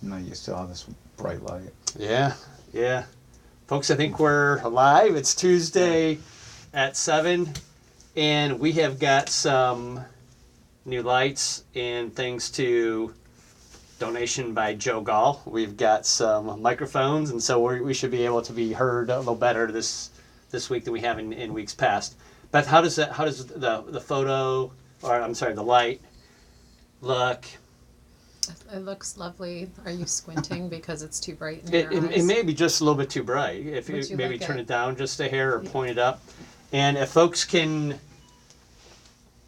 No, you still have this bright light. Yeah, yeah. Folks, I think we're live. It's Tuesday at 7, and we have got some new lights and thanks to donation by Joe Gall, we've got some microphones, and so we should be able to be heard a little better this week than we have in weeks past. Beth, how does the photo, or I'm sorry, the light look? It looks lovely. Are you squinting because it's too bright in your eyes? It may be just a little bit too bright. If you maybe turn it down just a hair or point it up. And if folks can...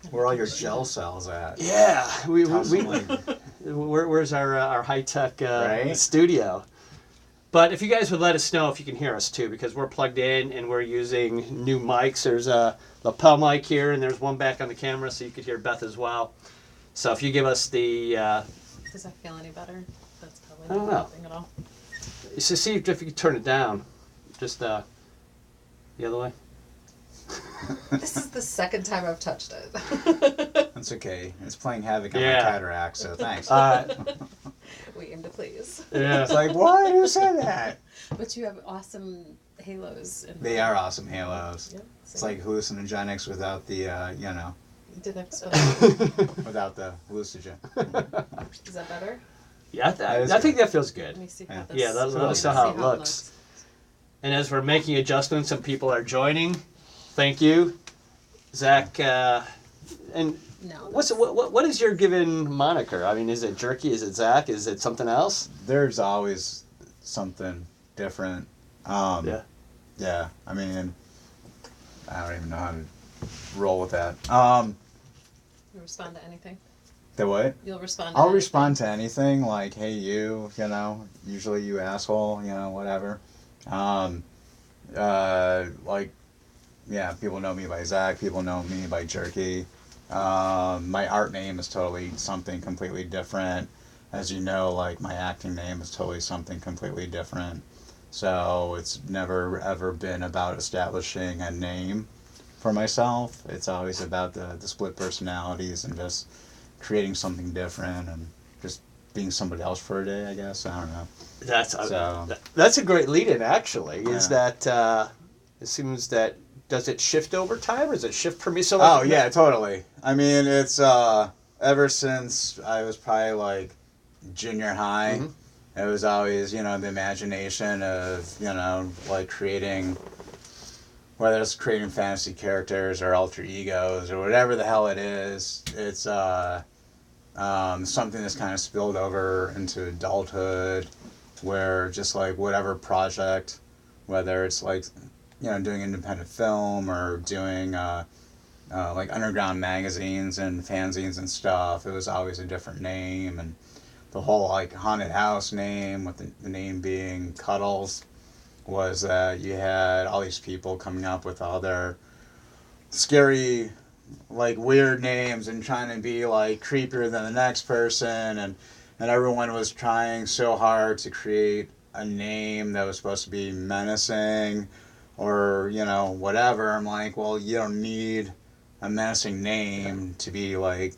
Where are all your gel cells at? Yeah. Where's our high-tech studio? But if you guys would let us know if you can hear us too, because we're plugged in and we're using new mics. There's a lapel mic here, and there's one back on the camera, so you could hear Beth as well. So if you give us the... Does that feel any better? That's probably not helping at all. So see if you can turn it down. Just the other way. This is the second time I've touched it. That's okay. It's playing havoc on my cataract, so thanks. We aim to please. Yeah. It's like, why do you say that? But you have awesome halos. They are awesome halos. Yep, it's like hallucinogenics without the, Did I without the hallucinogen. Is that better? Yeah, I think that feels good. Let me see how this... Yeah, let us know how it looks. And as we're making adjustments and people are joining, thank you, Zack. And what is your given moniker? I mean, is it Jerky? Is it Zack? Is it something else? There's always something different. Yeah. I mean, I don't even know how to roll with that. You respond to anything? The what? You'll respond to I'll anything. respond to anything, like, hey, you usually you asshole, whatever. People know me by Zack, people know me by Jerky. My art name is totally something completely different. As you know, like, my acting name is totally something completely different. So it's never, ever been about establishing a name for myself. It's always about the split personalities and just creating something different and just being somebody else for a day, I guess. I don't know. That's a great lead-in, actually. Yeah. Is that it seems that does it shift over time, or does it shift for me? So Totally. I mean, it's ever since I was probably like junior high. Mm-hmm. It was always, the imagination of, like creating, whether it's creating fantasy characters or alter egos or whatever the hell it is. It's something that's kind of spilled over into adulthood, where just like whatever project, whether it's like, doing independent film or doing like underground magazines and fanzines and stuff, it was always a different name. And the whole like haunted house name, with the name being Cuddles, was that you had all these people coming up with all their scary, like, weird names and trying to be like creepier than the next person, and everyone was trying so hard to create a name that was supposed to be menacing or whatever. I'm like, well, you don't need a menacing name to be like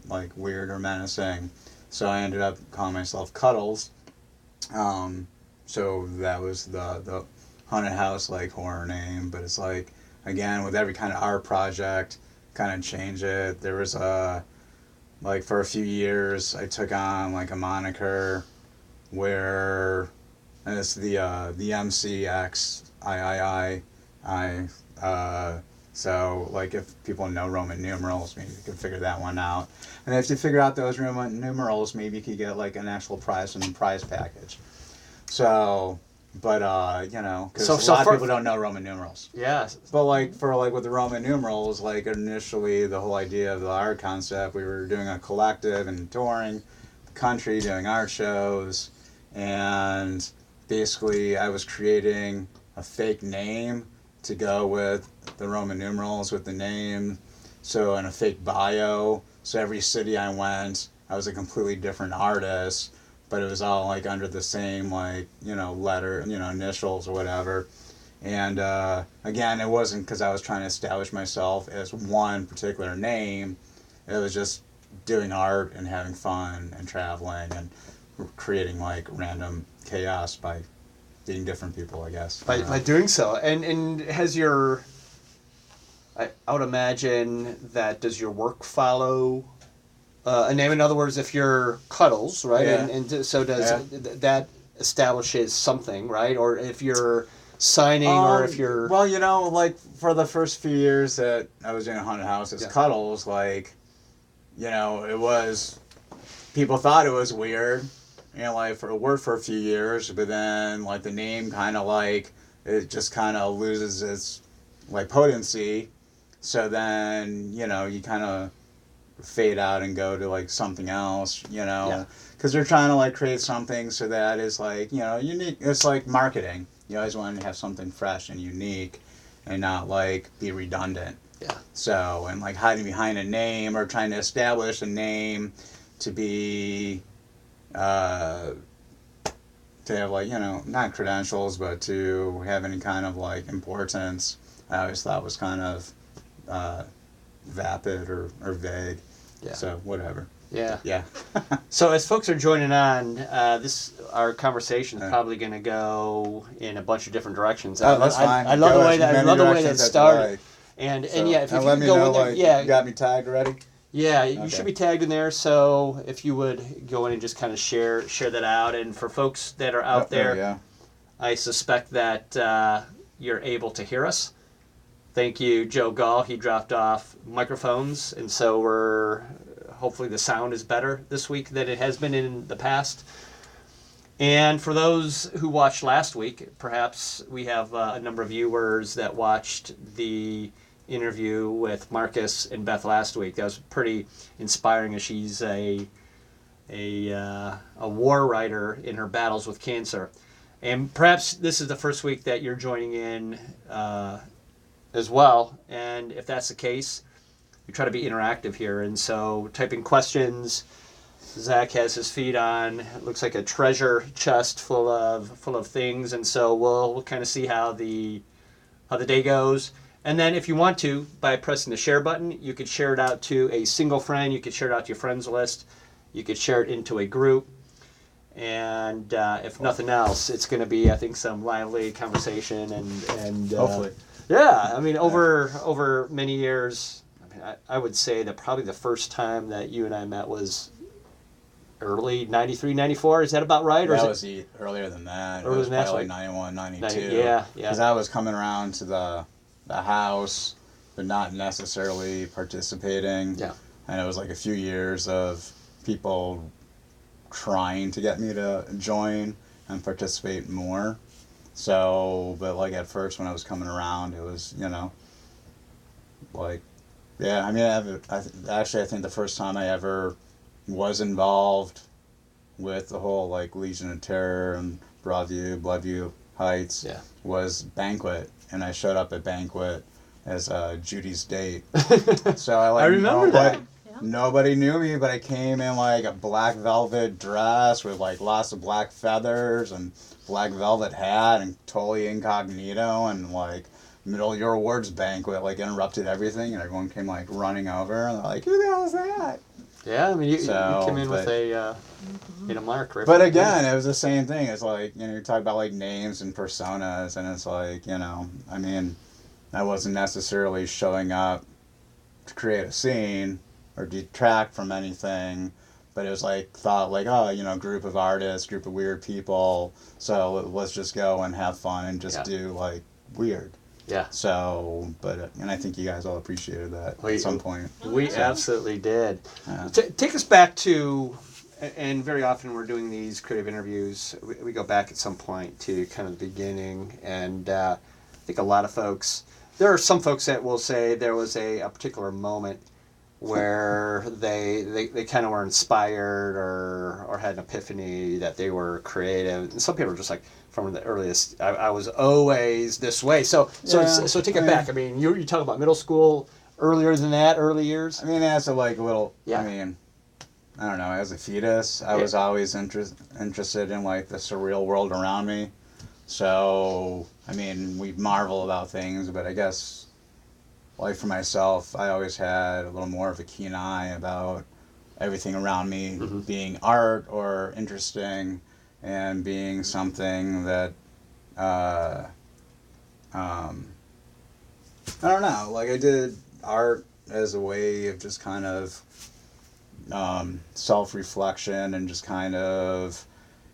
like weird or menacing. So I ended up calling myself Cuddles. So that was the haunted house like horror name. But it's like, again, with every kind of art project, kind of change it. There was like for a few years I took on like a moniker where, and it's the MCXIII. So like if people know Roman numerals, maybe you can figure that one out. And if you figure out those Roman numerals, maybe you could get like an actual prize and prize package. So, but because a lot of people don't know Roman numerals. Yeah. But like with the Roman numerals, like initially the whole idea of the art concept, we were doing a collective and touring the country, doing art shows, and basically I was creating a fake name to go with the Roman numerals with the name, so in a fake bio. So every city I went, I was a completely different artist, but it was all like under the same like letter, initials or whatever. And again, it wasn't because I was trying to establish myself as one particular name. It was just doing art and having fun and traveling and creating like random chaos by being different people, I guess. By doing so. And has your, I would imagine that, does your work follow a name? In other words, if you're Cuddles, right? Yeah. And so does that establishes something, right? Or if you're signing, or if you're... Well, you know, like for the first few years that I was doing haunted houses, Cuddles, like, you know, it was, people thought it was weird, you know, like it worked for a few years, but then like the name kind of like, it just kind of loses its like potency. So then, you know, you kind of fade out and go to like something else, you know, because they're trying to like create something so that is like, you know, unique. It's like marketing. You always want to have something fresh and unique and not like be redundant. Yeah. So, and like hiding behind a name or trying to establish a name to be, to have like, you know, not credentials, but to have any kind of like importance, I always thought was kind of vapid or vague. Yeah. So, whatever. Yeah. Yeah. So as folks are joining on, our conversation is probably going to go in a bunch of different directions. Oh, that's fine. I love the way that started. Like. And So, yeah, if you let could me go know, in there, like, you got me tagged already? Yeah, you should be tagged in there. So if you would go in and just kind of share that out, and for folks that are out there, I suspect that you're able to hear us. Thank you, Joe Gall. He dropped off microphones, and so hopefully the sound is better this week than it has been in the past. And for those who watched last week, perhaps we have a number of viewers that watched the interview with Marcus and Beth last week. That was pretty inspiring, as she's a war writer in her battles with cancer. And perhaps this is the first week that you're joining in as well. And if that's the case, we try to be interactive here. And so typing questions. Zack has his feet on. It looks like a treasure chest full of things. And so we'll kind of see how the day goes. And then if you want to, by pressing the share button, you could share it out to a single friend. You could share it out to your friends list. You could share it into a group. And if nothing else, it's going to be, I think, some lively conversation and hopefully. Yeah, I mean, over many years, I would say that probably the first time that you and I met was early 93, 94. Is that about right? Or that was earlier than that. Earlier it was than that, probably like 91, 92. Yeah. Because I was coming around to the house, but not necessarily participating. Yeah. And it was like a few years of people trying to get me to join and participate more. So, but like at first when I was coming around, it was, you know, like, yeah, I mean, I think the first time I ever was involved with the whole like Legion of Terror and Broadview, Bloodview Heights was Banquet, and I showed up at Banquet as Judy's date. So I remember that. Nobody knew me, but I came in like a black velvet dress with like lots of black feathers and black velvet hat and totally incognito, and like middle of your awards banquet like interrupted everything, and everyone came like running over and they're like, "Who the hell is that?" Yeah, I mean, you came in with a mark, right? But again, it was the same thing. It's like, you know, you talk about like names and personas, and it's like, you know, I mean, I wasn't necessarily showing up to create a scene or detract from anything, but it was like thought like, oh, you know, group of artists, group of weird people, so let's just go and have fun and just do like weird. Yeah. So, and I think you guys all appreciated that at some point. We absolutely did. Take us back to, and very often we're doing these creative interviews, we go back at some point to kind of the beginning, and I think a lot of folks, there are some folks that will say there was a particular moment where they kind of were inspired or had an epiphany that they were creative. And some people are just like, from the earliest, I was always this way. So take it back. I mean, you talk about middle school, earlier than that, early years? I mean, as a like little, I mean, I don't know, as a fetus, I was always interested in like the surreal world around me. So, I mean, we marvel about things, but I guess, like for myself, I always had a little more of a keen eye about everything around me Mm-hmm. being art or interesting and being something that I don't know, like I did art as a way of just kind of self-reflection and just kind of,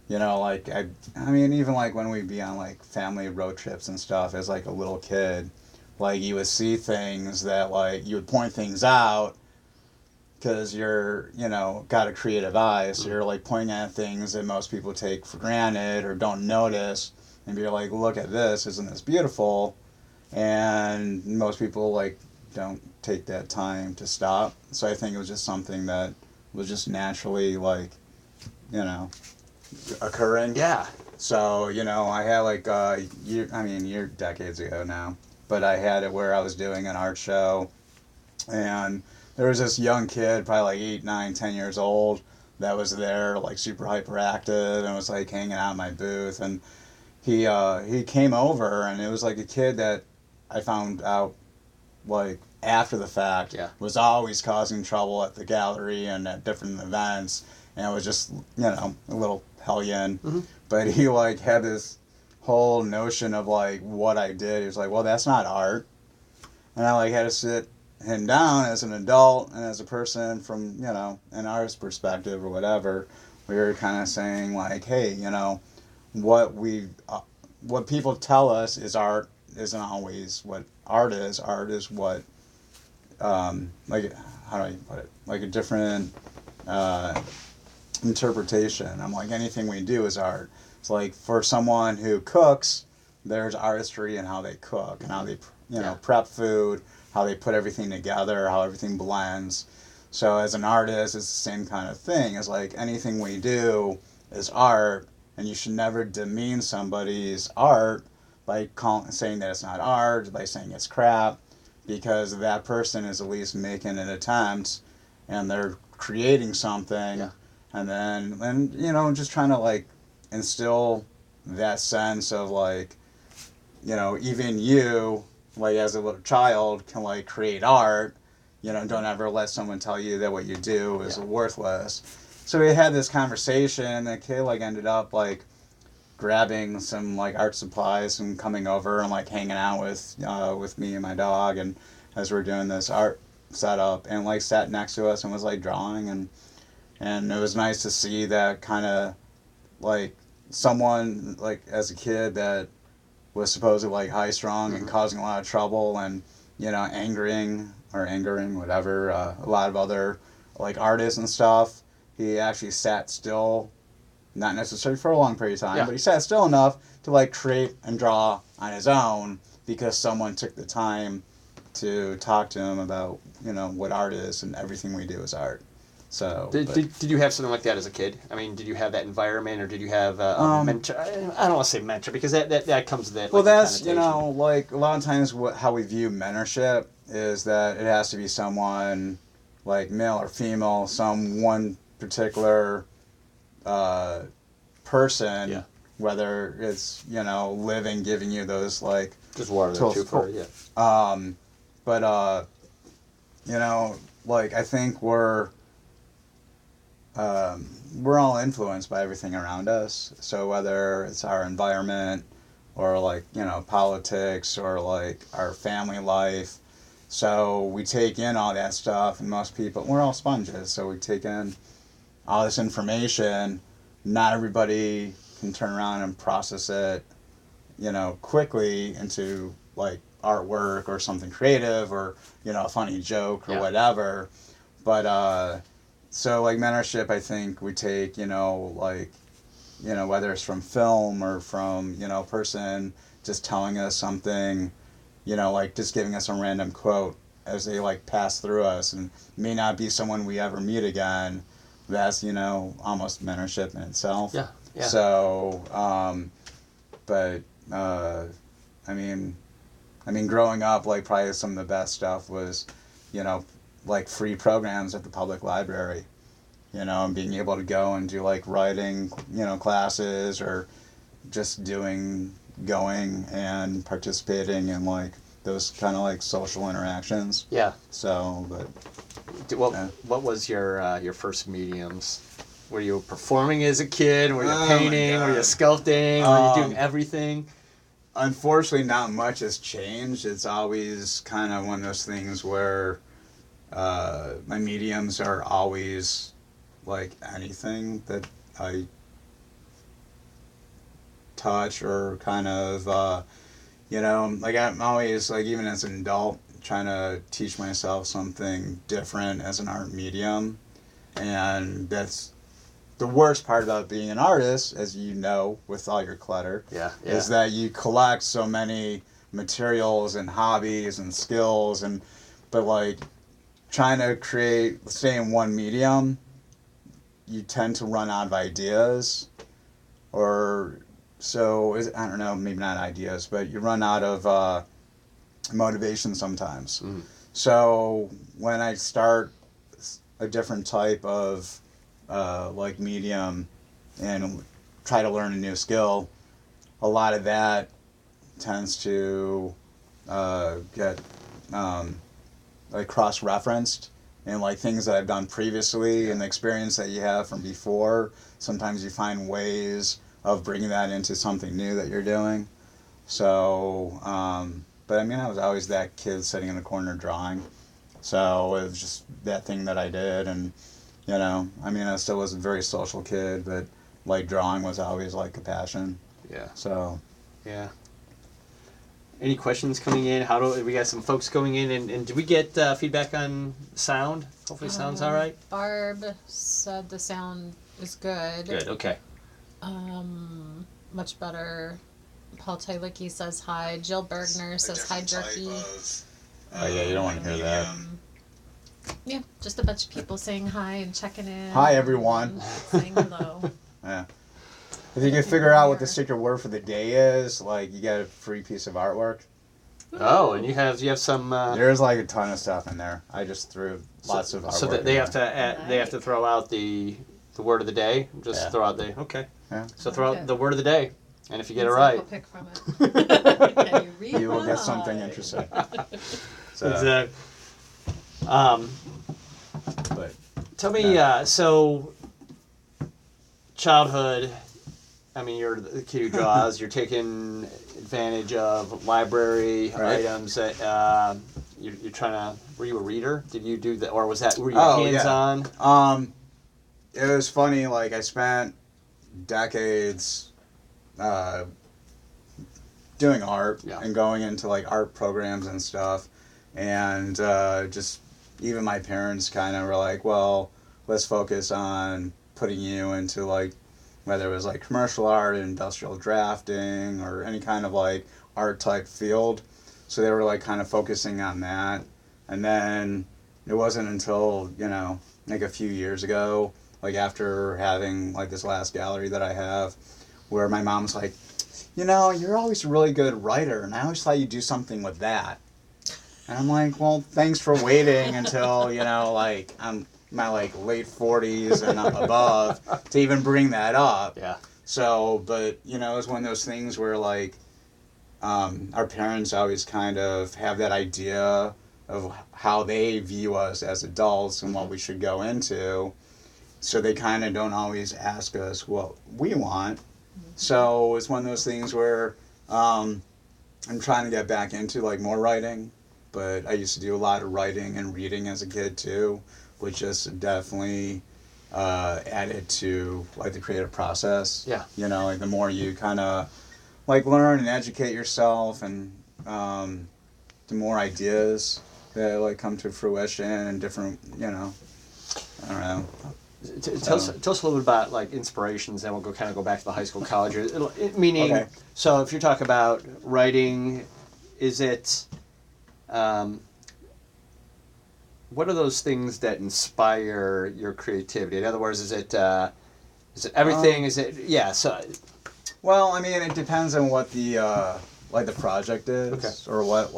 like I mean, even like when we'd be on like family road trips and stuff as like a little kid, like you would see things that like you would point things out because you're, got a creative eye, so you're like pointing at things that most people take for granted or don't notice, and be like, look at this, isn't this beautiful? And most people like don't take that time to stop. So I think it was just something that was just naturally like, occurring. Yeah. So, I had like you're decades ago now, but I had it where I was doing an art show, and there was this young kid, probably like 8, 9, 10 years old, that was there, like super hyperactive, and was like hanging out in my booth, and he came over, and it was like a kid that I found out like after the fact Yeah. was always causing trouble at the gallery and at different events, and it was just a little hellion. Mm-hmm. But he like had this whole notion of like what I did. He was like, well, that's not art, and I like had to sit him down as an adult and as a person from an artist's perspective or whatever. We were kind of saying like, hey, what what people tell us is art isn't always what art is. Art is what, like, how do I put it? Like a different interpretation. I'm like, anything we do is art. It's like for someone who cooks, there's artistry in how they cook and how they, prep food, how they put everything together, how everything blends. So as an artist, it's the same kind of thing. It's like anything we do is art, and you should never demean somebody's art by saying that it's not art, by saying it's crap, because that person is at least making an attempt, and they're creating something, Yeah. and just trying to like instill that sense of like, even you, like as a little child, can like create art. Don't ever let someone tell you that what you do is worthless. So we had this conversation, and the kid like ended up like grabbing some like art supplies and coming over and like hanging out with me and my dog, and as we're doing this art setup, and like sat next to us and was like drawing, and it was nice to see that kind of like someone like as a kid that was supposedly like high strung and causing a lot of trouble and angering whatever a lot of other like artists and stuff. He actually sat still, not necessarily for a long period of time, but he sat still enough to like create and draw on his own because someone took the time to talk to him about what art is, and everything we do is art. So Did you have something like that as a kid? I mean, did you have that environment, or did you have a mentor? I don't want to say mentor because that comes with that. Well, like, that's like a lot of times how we view mentorship is that it has to be someone like male or female, some one particular person. Yeah. Whether it's living, giving you those like just water tools, too for but like I think we're all influenced by everything around us. So whether it's our environment or like politics or like our family life, so we take in all that stuff, and most people, we're all sponges, so we take in all this information. Not everybody can turn around and process it quickly into like artwork or something creative or a funny joke or whatever. But so like mentorship, I think we take like whether it's from film or from a person just telling us something, like just giving us a random quote as they like pass through us, and may not be someone we ever meet again. That's almost mentorship in itself. Yeah. So but I mean growing up, like probably some of the best stuff was like free programs at the public library, and being able to go and do like writing classes, or just going and participating in like those kind of like social interactions. Yeah. So, but What was your first mediums? Were you performing as a kid? Were you Oh my painting? Were you God. sculpting? Were you doing everything? Unfortunately, not much has changed. It's always kind of one of those things where my mediums are always like anything that I touch or kind of, like I'm always, like even as an adult, trying to teach myself something different as an art medium. And that's the worst part about being an artist, as you know, with all your clutter, is that you collect so many materials and hobbies and skills, but like trying to stay in one medium, you tend to run out of ideas, I don't know, maybe not ideas, but you run out of motivation sometimes. Mm. So when I start a different type of like medium and try to learn a new skill, a lot of that tends to get like cross-referenced and like things that I've done previously and the experience that you have from before. Sometimes you find ways of bringing that into something new that you're doing. So, but I mean, I was always that kid sitting in the corner drawing. So it was just that thing that I did, and I mean, I still was a very social kid, but like drawing was always like a passion. Yeah. So. Yeah. Any questions coming in? We got some folks going in, and did we get feedback on sound? Hopefully, sound's all right. Barb said the sound is good. Good. Okay. Much better. Paul Tylicki says hi. Jill Bergner says hi, Jerky. Oh yeah, you don't want to hear that. Yeah, just a bunch of people saying hi and checking in. Hi everyone. Saying hello. Yeah. If you can figure out what the secret word for the day is, like you get a free piece of artwork. Oh, and you have some. There's like a ton of stuff in there. I just threw lots of artwork. So that they have to throw out the word of the day. Just throw out the okay. Yeah. So throw out the word of the day, and if you get it Zack right, will pick from it. Can you read you will my get something mind? interesting. So, exactly. but Tell me, so childhood. I mean, you're the kid who draws. You're taking advantage of library items that you're trying to. Were you a reader? Did you do that, or were you hands-on? Yeah. It was funny. Like I spent decades doing art and going into like art programs and stuff, and just even my parents kind of were like, well, let's focus on putting you into like whether it was like commercial art, industrial drafting, or any kind of like art type field. So they were like kind of focusing on that. And then it wasn't until, like a few years ago, like after having like this last gallery that I have, where my mom's like, you're always a really good writer, and I always thought you'd do something with that. And I'm like, well, thanks for waiting until, like I'm my like late 40s and above to even bring that up. Yeah. So, but it was one of those things where like our parents always kind of have that idea of how they view us as adults and what we should go into. So they kind of don't always ask us what we want. So it's one of those things where I'm trying to get back into like more writing, but I used to do a lot of writing and reading as a kid too, which just definitely added to like the creative process. Yeah. Like the more you kind of like learn and educate yourself, and the more ideas that like come to fruition and different, I don't know. Tell us a little bit about like inspirations, then we'll go back to the high school, college. Meaning, Okay. So if you're talking about writing, is it? What are those things that inspire your creativity? In other words, is it everything? Is it So. Well, I mean, it depends on what the like the project is, or what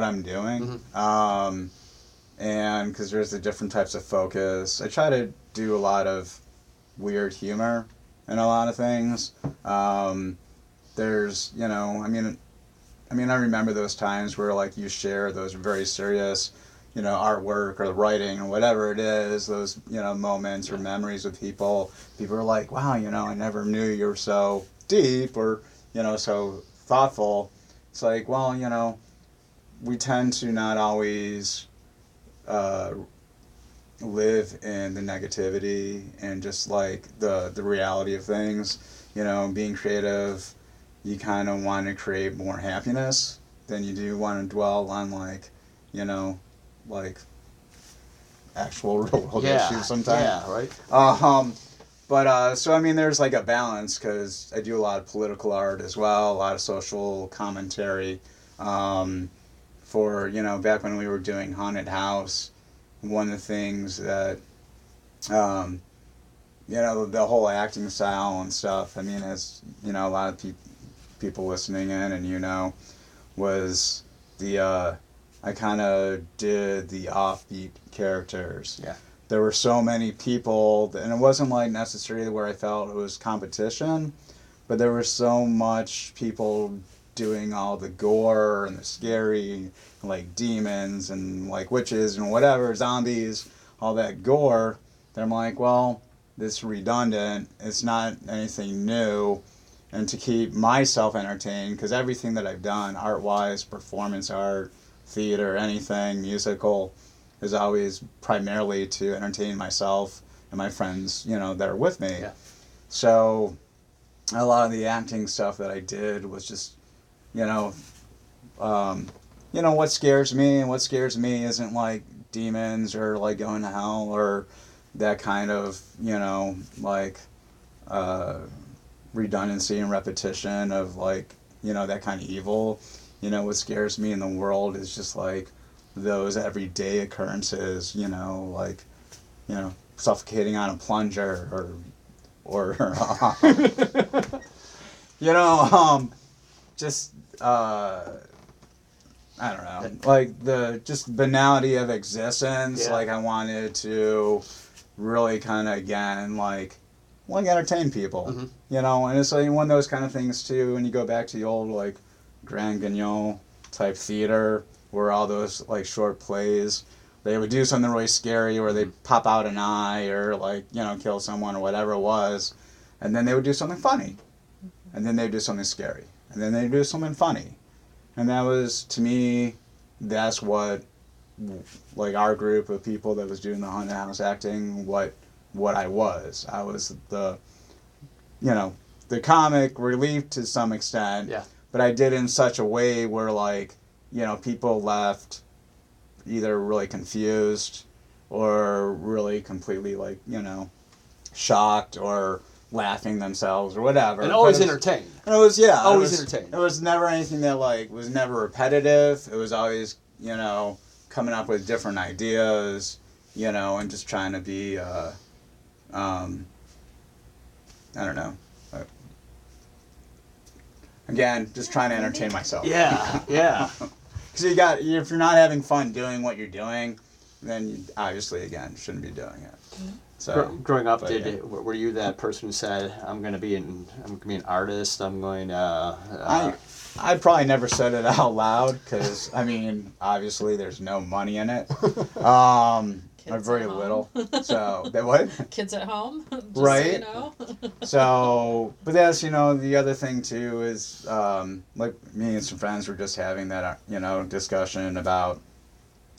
I'm doing. Mm-hmm. And because there's the different types of focus. I try to do a lot of weird humor in a lot of things. There's, I mean, I mean, I remember those times where like you share those very serious, artwork or the writing or whatever it is, those, moments or memories with people. People are like, wow, I never knew you were so deep or, so thoughtful. It's like, well, we tend to not always live in the negativity and just like the reality of things. Being creative, you kind of want to create more happiness than you do want to dwell on like, like actual real world issues sometimes. Yeah, right. But so I mean, there's like a balance because I do a lot of political art as well, a lot of social commentary. For back when we were doing Haunted House, one of the things that the whole acting style and stuff. I mean, as a lot of people listening in, and was the I kind of did the offbeat characters. Yeah. There were so many people, and it wasn't like necessarily where I felt it was competition, but there was so much people doing all the gore and the scary, like demons and like witches and whatever, zombies, all that gore. That I'm like, well, this is redundant. It's not anything new. And to keep myself entertained, because everything that I've done, art-wise, performance art, theater, anything, musical, is always primarily to entertain myself and my friends, that are with me. Yeah. So a lot of the acting stuff that I did was just, what scares me, and what scares me isn't like demons or like going to hell or that kind of, like redundancy and repetition of like, that kind of evil. What scares me in the world is just like those everyday occurrences, like, suffocating on a plunger or just, I don't know, like the just banality of existence. Yeah. Like I wanted to really kind of, again, like entertain people, and it's like one of those kind of things too, when you go back to the old like Grand Guignol type theater where all those like short plays, they would do something really scary where they'd pop out an eye or like, kill someone or whatever it was, and then they would do something funny, and then they'd do something scary, and then they'd do something funny. And that was, to me, that's what, like, our group of people that was doing the haunted house acting, what I was. I was the comic relief to some extent. Yeah. But I did it in such a way where, like, people left either really confused or really completely, like, shocked or laughing themselves or whatever. And always entertained. And it was, always entertained. It was never anything that, like, was never repetitive. It was always, coming up with different ideas, and just trying to be, I don't know. Again, just trying to entertain myself. Yeah, yeah. Because if you're not having fun doing what you're doing, then you obviously, again, shouldn't be doing it. So, growing up, yeah. were you that person who said, I'm going to be an artist, I'm going to... I probably never said it out loud because, I mean, obviously there's no money in it. Or very little. So, what? Kids at home, just right? So you know. So, but that's, the other thing too is, like me and some friends were just having that, discussion about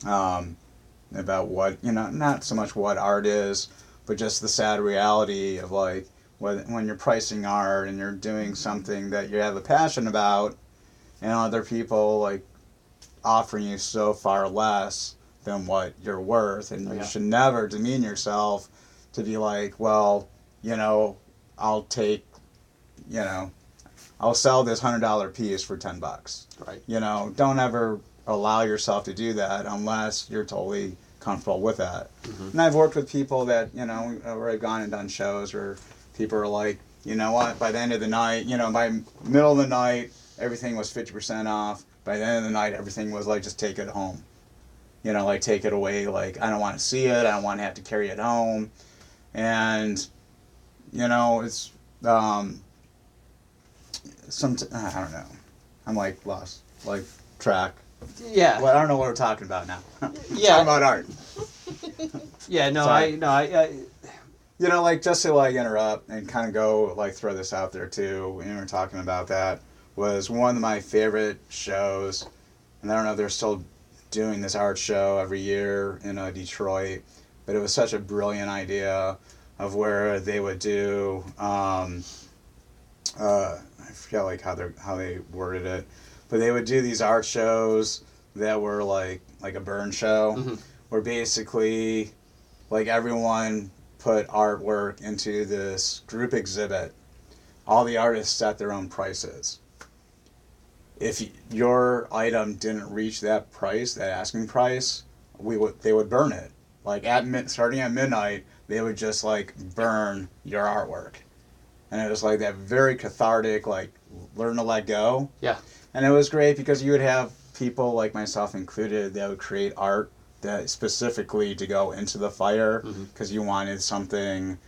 what, not so much what art is, but just the sad reality of like, when you're pricing art and you're doing something that you have a passion about, and other people like offering you so far less than what you're worth, and you should never demean yourself to be like, well, I'll take, I'll sell this $100 piece for $10. Right. Don't ever allow yourself to do that unless you're totally comfortable with that. Mm-hmm. And I've worked with people that, where I've gone and done shows where people are like, you know what, by the end of the night, by middle of the night, everything was 50% off. By the end of the night, everything was like, just take it home. Like take it away. Like, I don't want to see it. I don't want to have to carry it home. And, it's, I don't know. I'm like lost. like track. Yeah. Well, I don't know what we're talking about now. Yeah. Talking about art. Yeah. No. Sorry. I. You know, like, just to, like, interrupt and kind of go, like, throw this out there, too, when we were talking about that, was one of my favorite shows, and I don't know if they're still doing this art show every year in Detroit, but it was such a brilliant idea of where they would do, I forget, like, how they worded it, but they would do these art shows that were, like a burn show, Mm-hmm. where basically, like, everyone put artwork into this group exhibit. All the artists set their own prices. If your item didn't reach that price, that asking price, they would burn it. Like, starting at midnight, they would just, like, burn your artwork. And it was like that very cathartic, like, learn to let go. Yeah. And it was great because you would have people, like myself included, that would create art that specifically to go into the fire because you wanted something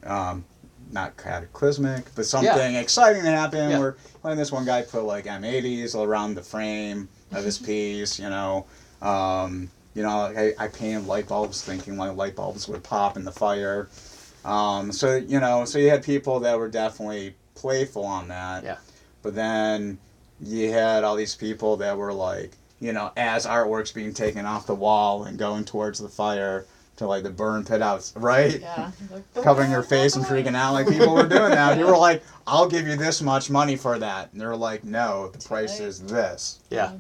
not cataclysmic, but something exciting to happen. Yeah. Where like this one guy put like M80s around the frame of his piece, I painted light bulbs thinking like light bulbs would pop in the fire. So you had people that were definitely playful on that. Yeah. But then you had all these people that were like, as artwork's being taken off the wall and going towards the fire to like the burn pit out, right? Yeah. Covering your face and freaking out like people were doing that. You were like, I'll give you this much money for that. And they're like, no, the price is this. Yeah.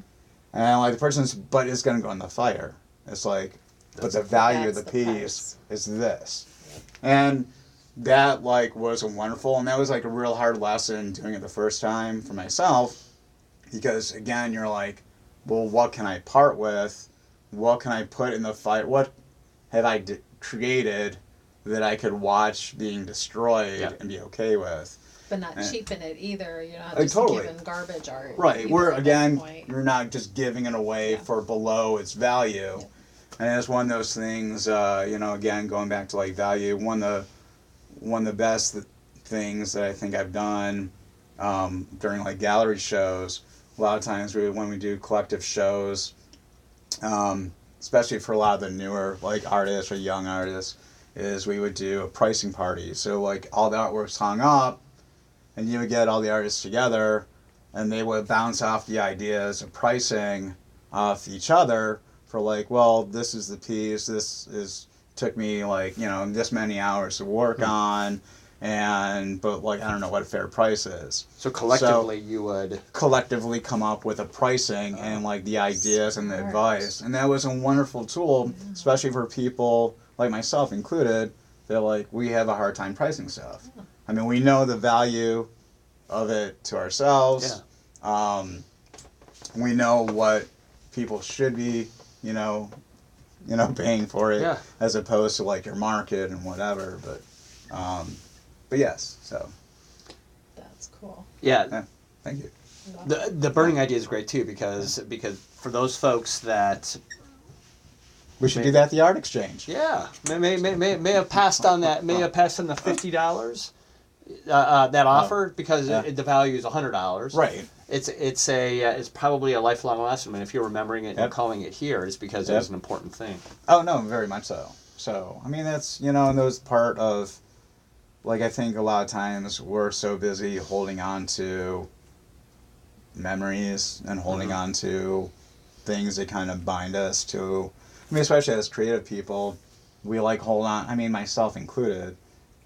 And like the person's, but it's going to go in the fire. It's like, but the value of the piece is this. And that like was wonderful. And that was like a real hard lesson doing it the first time for myself. Because again, you're like, well, what can I part with? What can I put in the fire? What have I created that I could watch being destroyed and be okay with? But not cheapen it either. You're not Like, just totally. giving garbage art. Right. Where, at again, that point. you're not just giving it away for below its value. Yeah. And it's one of those things, again, going back to, like, value, one of the best things that I think I've done during, like, gallery shows, a lot of times when we do collective shows, especially for a lot of the newer, like, artists or young artists, is we would do a pricing party. So, like, all the artwork's hung up, and you would get all the artists together, and they would bounce off the ideas of pricing off each other for like, well, this is the piece, took me like, this many hours to work on, but like, I don't know what a fair price is. So collectively you would collectively come up with a pricing and like the ideas and the advice. And that was a wonderful tool, especially for people like myself included, that like, we have a hard time pricing stuff. I mean, we know the value of it to ourselves. Yeah. We know what people should be, paying for it, as opposed to like your market and whatever. But yes, so. That's cool. Yeah. Thank you. The burning idea is great too because for those folks that we should do that at the art exchange. Yeah, may have passed on that. May have passed on the $50 that offer because the value is $100. Right. It's probably a lifelong lesson. I mean, if you're remembering it and calling it here, it's because it was an important thing. Oh no, very much so. So I mean, that's and those part of, like, I think a lot of times we're so busy holding on to memories and holding on to things that kind of bind us to. I mean, especially as creative people, we like hold on. I mean, myself included,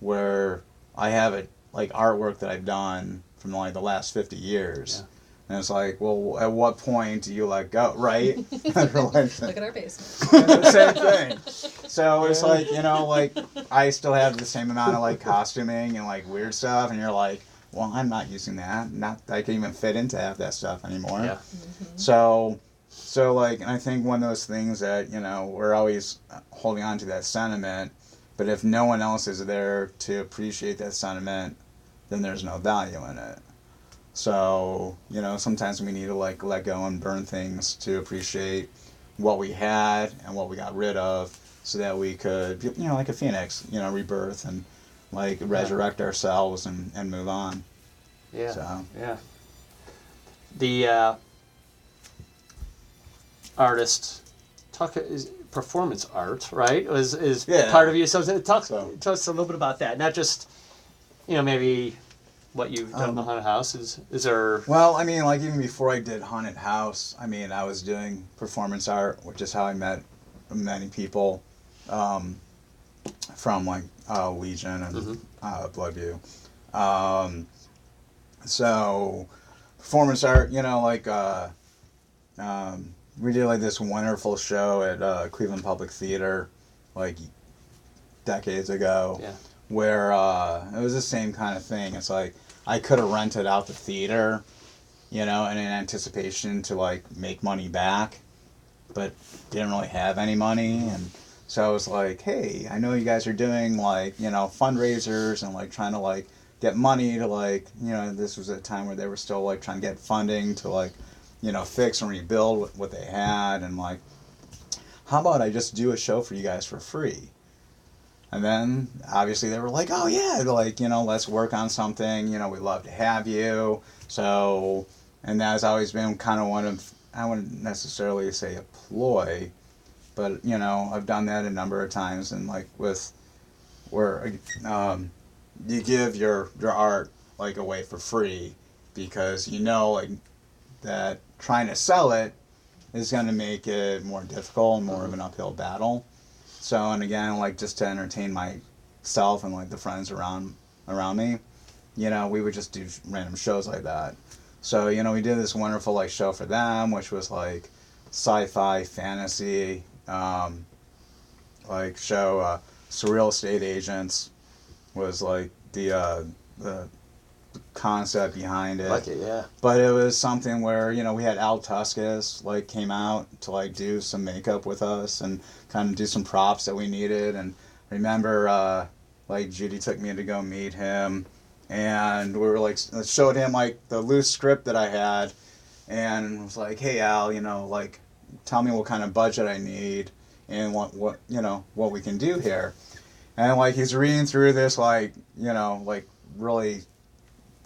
where I have it like artwork that I've done from like the last 50 years. And it's like, well, at what point do you let go, right? Look at our basement. The same thing. So it's like, like I still have the same amount of like costuming and like weird stuff, and you're like, well, I'm not using that. Not that I can even fit into half that stuff anymore. Yeah. So like, I think one of those things that, we're always holding on to that sentiment, but if no one else is there to appreciate that sentiment, then there's no value in it. So, sometimes we need to like let go and burn things to appreciate what we had and what we got rid of so that we could, like a phoenix, rebirth and like resurrect ourselves and move on. Yeah. So. Yeah. artist. Is performance art, right? Is Yeah. part of you. So talk So- to us a little bit about that. Not just, maybe what you've done in the haunted house. Is there? Well, I mean, like even before I did Haunted House, I mean, I was doing performance art, which is how I met many people from like Legion and Bloodview. So performance art, like we did like this wonderful show at Cleveland Public Theater, like decades ago. Yeah. Where it was the same kind of thing. It's like I could have rented out the theater, in anticipation to like make money back, but didn't really have any money, and so I was like, hey, I know you guys are doing like fundraisers and like trying to like get money to like this was a time where they were still like trying to get funding to like fix and rebuild what they had, and like how about I just do a show for you guys for free? And then, obviously, they were like, oh, yeah, like, let's work on something. We'd love to have you. So, and that has always been kind of one of, I wouldn't necessarily say a ploy, but, I've done that a number of times. And, like, where you give your art, like, away for free because like, that trying to sell it is going to make it more difficult and more of an uphill battle. So, and again, like, just to entertain myself and, like, the friends around me, we would just do random shows like that. So, we did this wonderful, like, show for them, which was, like, sci-fi, fantasy, like, show, Surreal Estate Agents was, like, the concept behind it. Like it, yeah. But it was something where, we had Al Tuscas, like, came out to, like, do some makeup with us and kind of do some props that we needed. And I remember, like, Judy took me to go meet him, and we were, like, showed him, like, the loose script that I had, and was like, hey, Al, like, tell me what kind of budget I need and what what we can do here. And, like, he's reading through this, like, like, really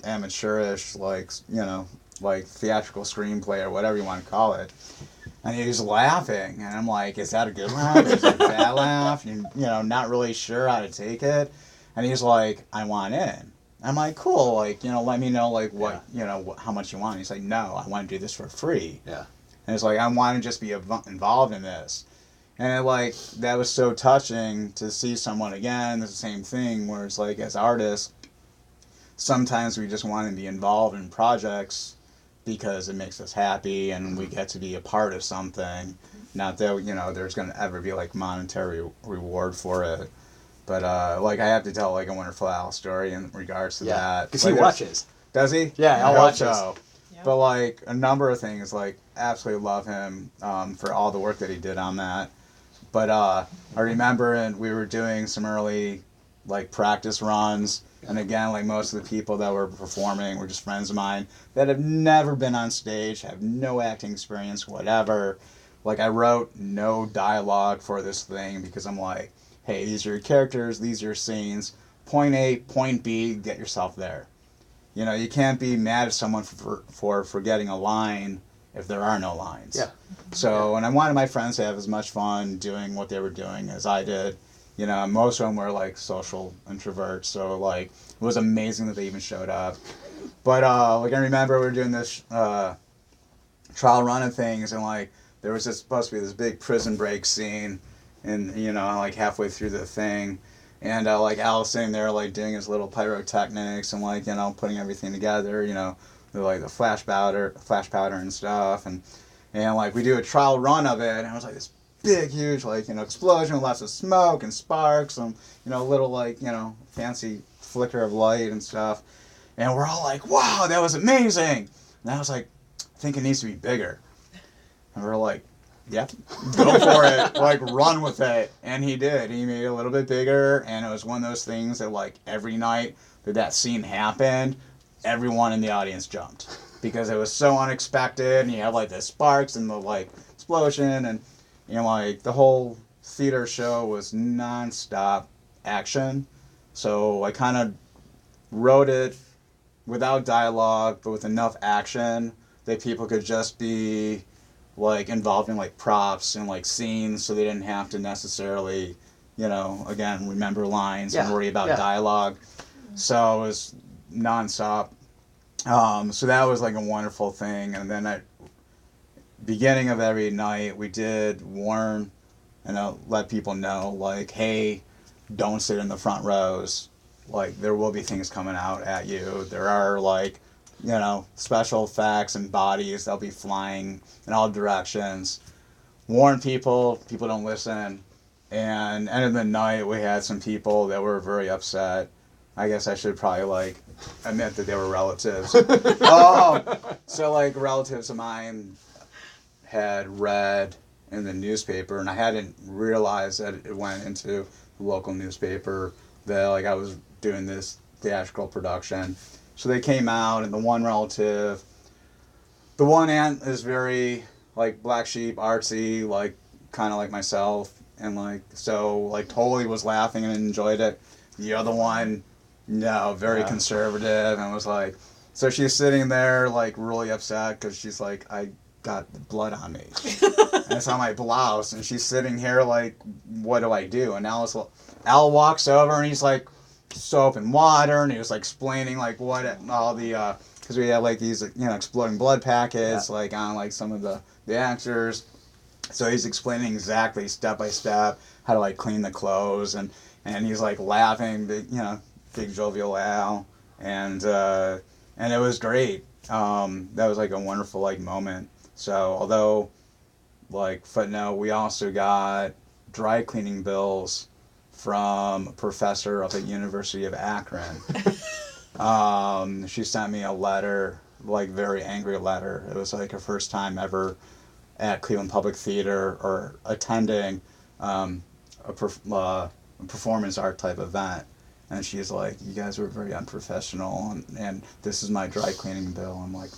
amateurish, like, like theatrical screenplay or whatever you want to call it. And he was laughing, and I'm like, is that a good laugh? Is it a bad laugh? And, not really sure how to take it. And he's like, I want in. I'm like, cool, like, let me know, like, what, how much you want. And he's like, no, I want to do this for free. Yeah. And it's like, I want to just be involved in this. And, like, that was so touching to see someone, again, the same thing, where it's like, as artists, sometimes we just want to be involved in projects because it makes us happy and we get to be a part of something. Not that, there's going to ever be, like, monetary reward for it. But, like, I have to tell, like, a Wonderful Al story in regards to that. Because like, he watches. Does he? Yeah, Al watches. So. Yeah. But, like, a number of things, like, absolutely love him for all the work that he did on that. But I remember and we were doing some early, like, practice runs. And again, like, most of the people that were performing were just friends of mine that have never been on stage, have no acting experience, whatever. Like, I wrote no dialogue for this thing because I'm like, hey, these are your characters, these are your scenes. Point A, point B, get yourself there. You can't be mad at someone for forgetting a line if there are no lines. Yeah. So, and I wanted my friends to have as much fun doing what they were doing as I did. Most of them were, like, social introverts, so, like, it was amazing that they even showed up. But, like, I remember we were doing this trial run of things, and, like, there was supposed to be this big prison break scene, and, like, halfway through the thing, and, like, Al's sitting there, like, doing his little pyrotechnics and, like, putting everything together, with, like, the flash powder and stuff, and, like, we do a trial run of it, and it was, like, this big, huge, like, explosion with lots of smoke and sparks and, little, like, fancy flicker of light and stuff. And we're all like, wow, that was amazing. And I was like, I think it needs to be bigger. And we're like, yep, go for it. Like, run with it. And he did. He made it a little bit bigger. And it was one of those things that, like, every night that scene happened, everyone in the audience jumped. Because it was so unexpected. And you had, like, the sparks and the, like, explosion and like, the whole theater show was non-stop action. So I kind of wrote it without dialogue, but with enough action that people could just be like involving like props and like scenes, so they didn't have to necessarily, you know, again remember lines and worry about dialogue. So it was nonstop. So that was like a wonderful thing. And then at beginning of every night, we did warn and let people know, like, hey, don't sit in the front rows. Like, there will be things coming out at you. There are, like, you know, special effects and bodies that'll be flying in all directions. Warn people. People don't listen. And end of the night, we had some people that were very upset. I guess I should probably, like, admit that they were relatives. So, like, relatives of mine had read in the newspaper, and I hadn't realized that it went into the local newspaper that, like, I was doing this theatrical production. So they came out, and the one aunt is very, like, black sheep, artsy, like, kind of like myself, and, like, so, like, totally was laughing and enjoyed it. The other one, no, very conservative, and was like, so she's sitting there, like, really upset, because she's like, I got blood on me. And it's on my blouse, and she's sitting here like, what do I do? And Al walks over, and he's like, soap and water, and he was like explaining like what all the because we had like these, you know, exploding blood packets like on like some of the actors. So he's explaining exactly step by step how to like clean the clothes, and he's like laughing, big, you know, big jovial Al, and it was great. That was like a wonderful like moment. So although, like, footnote, we also got dry cleaning bills from a professor of the University of Akron. She sent me a letter, like, very angry letter. It was like her first time ever at Cleveland Public Theater or attending a performance art type event. And she's like, you guys were very unprofessional, and this is my dry cleaning bill. I'm like,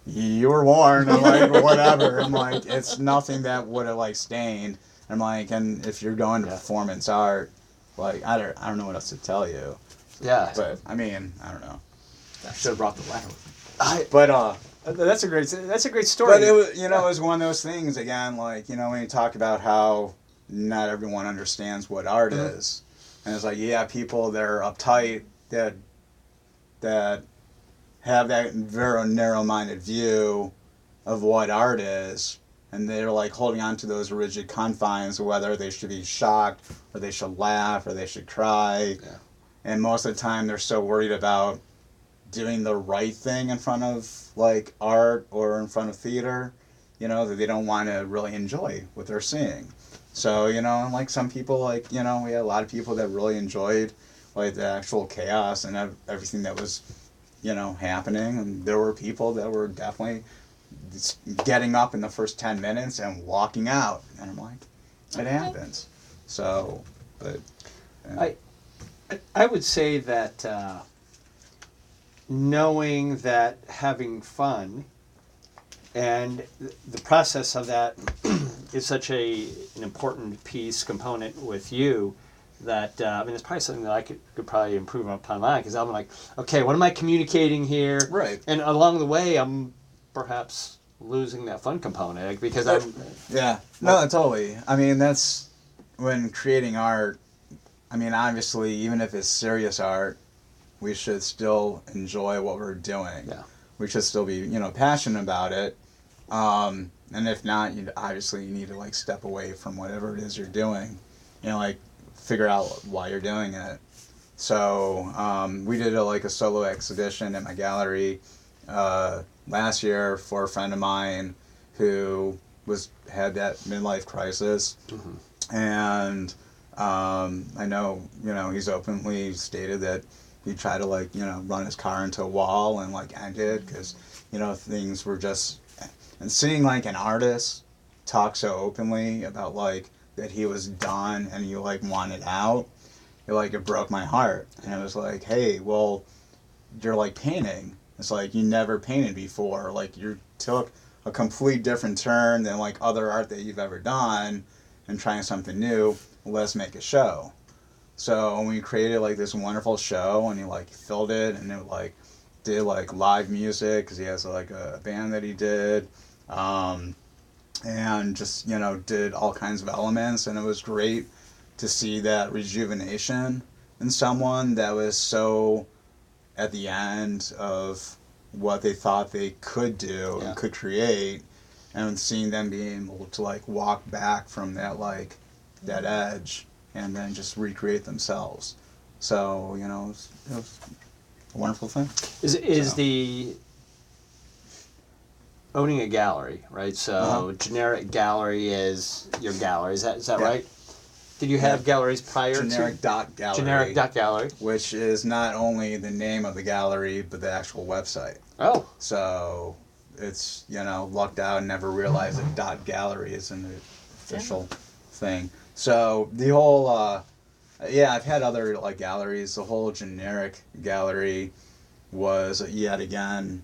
you were warned. I'm like, whatever. I'm like, it's nothing that would have like stained. I'm like, and if you're going to performance art, like, I don't know what else to tell you. Yeah. But I mean, I don't know. I should have brought the letter with me. That's a great story. But it was, you know, it was one of those things again, like, you know, when you talk about how not everyone understands what art is, and it's like, yeah, people that are uptight, that have that very narrow-minded view of what art is, and they're like holding on to those rigid confines of whether they should be shocked or they should laugh or they should cry. Yeah. And most of the time they're so worried about doing the right thing in front of like art or in front of theater, you know, that they don't want to really enjoy what they're seeing. So, you know, like some people, like, you know, we had a lot of people that really enjoyed like the actual chaos and everything that was, you know, happening, and there were people that were definitely getting up in the first 10 minutes and walking out, and I'm like, it happens. So, but yeah. I would say that knowing that having fun and the process of that is such an important component with you, that I mean, it's probably something that I could probably improve upon mine, because I'm like, okay, what am I communicating here? Right. And along the way, I'm perhaps losing that fun component because I'm. Yeah. No, totally. I mean, that's when creating art. I mean, obviously, even if it's serious art, we should still enjoy what we're doing. Yeah. We should still be, you know, passionate about it. And if not, you need to like step away from whatever it is you're doing. You know, like, figure out why you're doing it. So we did a solo exhibition at my gallery last year for a friend of mine who had that midlife crisis, and I know, you know, he's openly stated that he tried to like, you know, run his car into a wall and like ended because, you know, things were just, and seeing like an artist talk so openly about like that he was done and he like wanted out, it broke my heart. And it was like, hey, well, you're like painting. It's like you never painted before. Like you took a complete different turn than like other art that you've ever done and trying something new. Let's make a show. So we created like this wonderful show, and he like filled it, and it like did like live music because he has like a band that he did. and just, you know, did all kinds of elements, and it was great to see that rejuvenation in someone that was so at the end of what they thought they could do and could create, and seeing them being able to like walk back from that like that edge and then just recreate themselves. So, you know, it was a wonderful thing. Is So. the owning a gallery, right? So generic gallery is your gallery. Is that right? Did you have galleries prior Generic to dot gallery? Generic dot gallery, which is not only the name of the gallery but the actual website. Oh, So it's, you know, lucked out and never realized that dot gallery is an official thing. So the whole I've had other like galleries. The whole generic gallery was yet again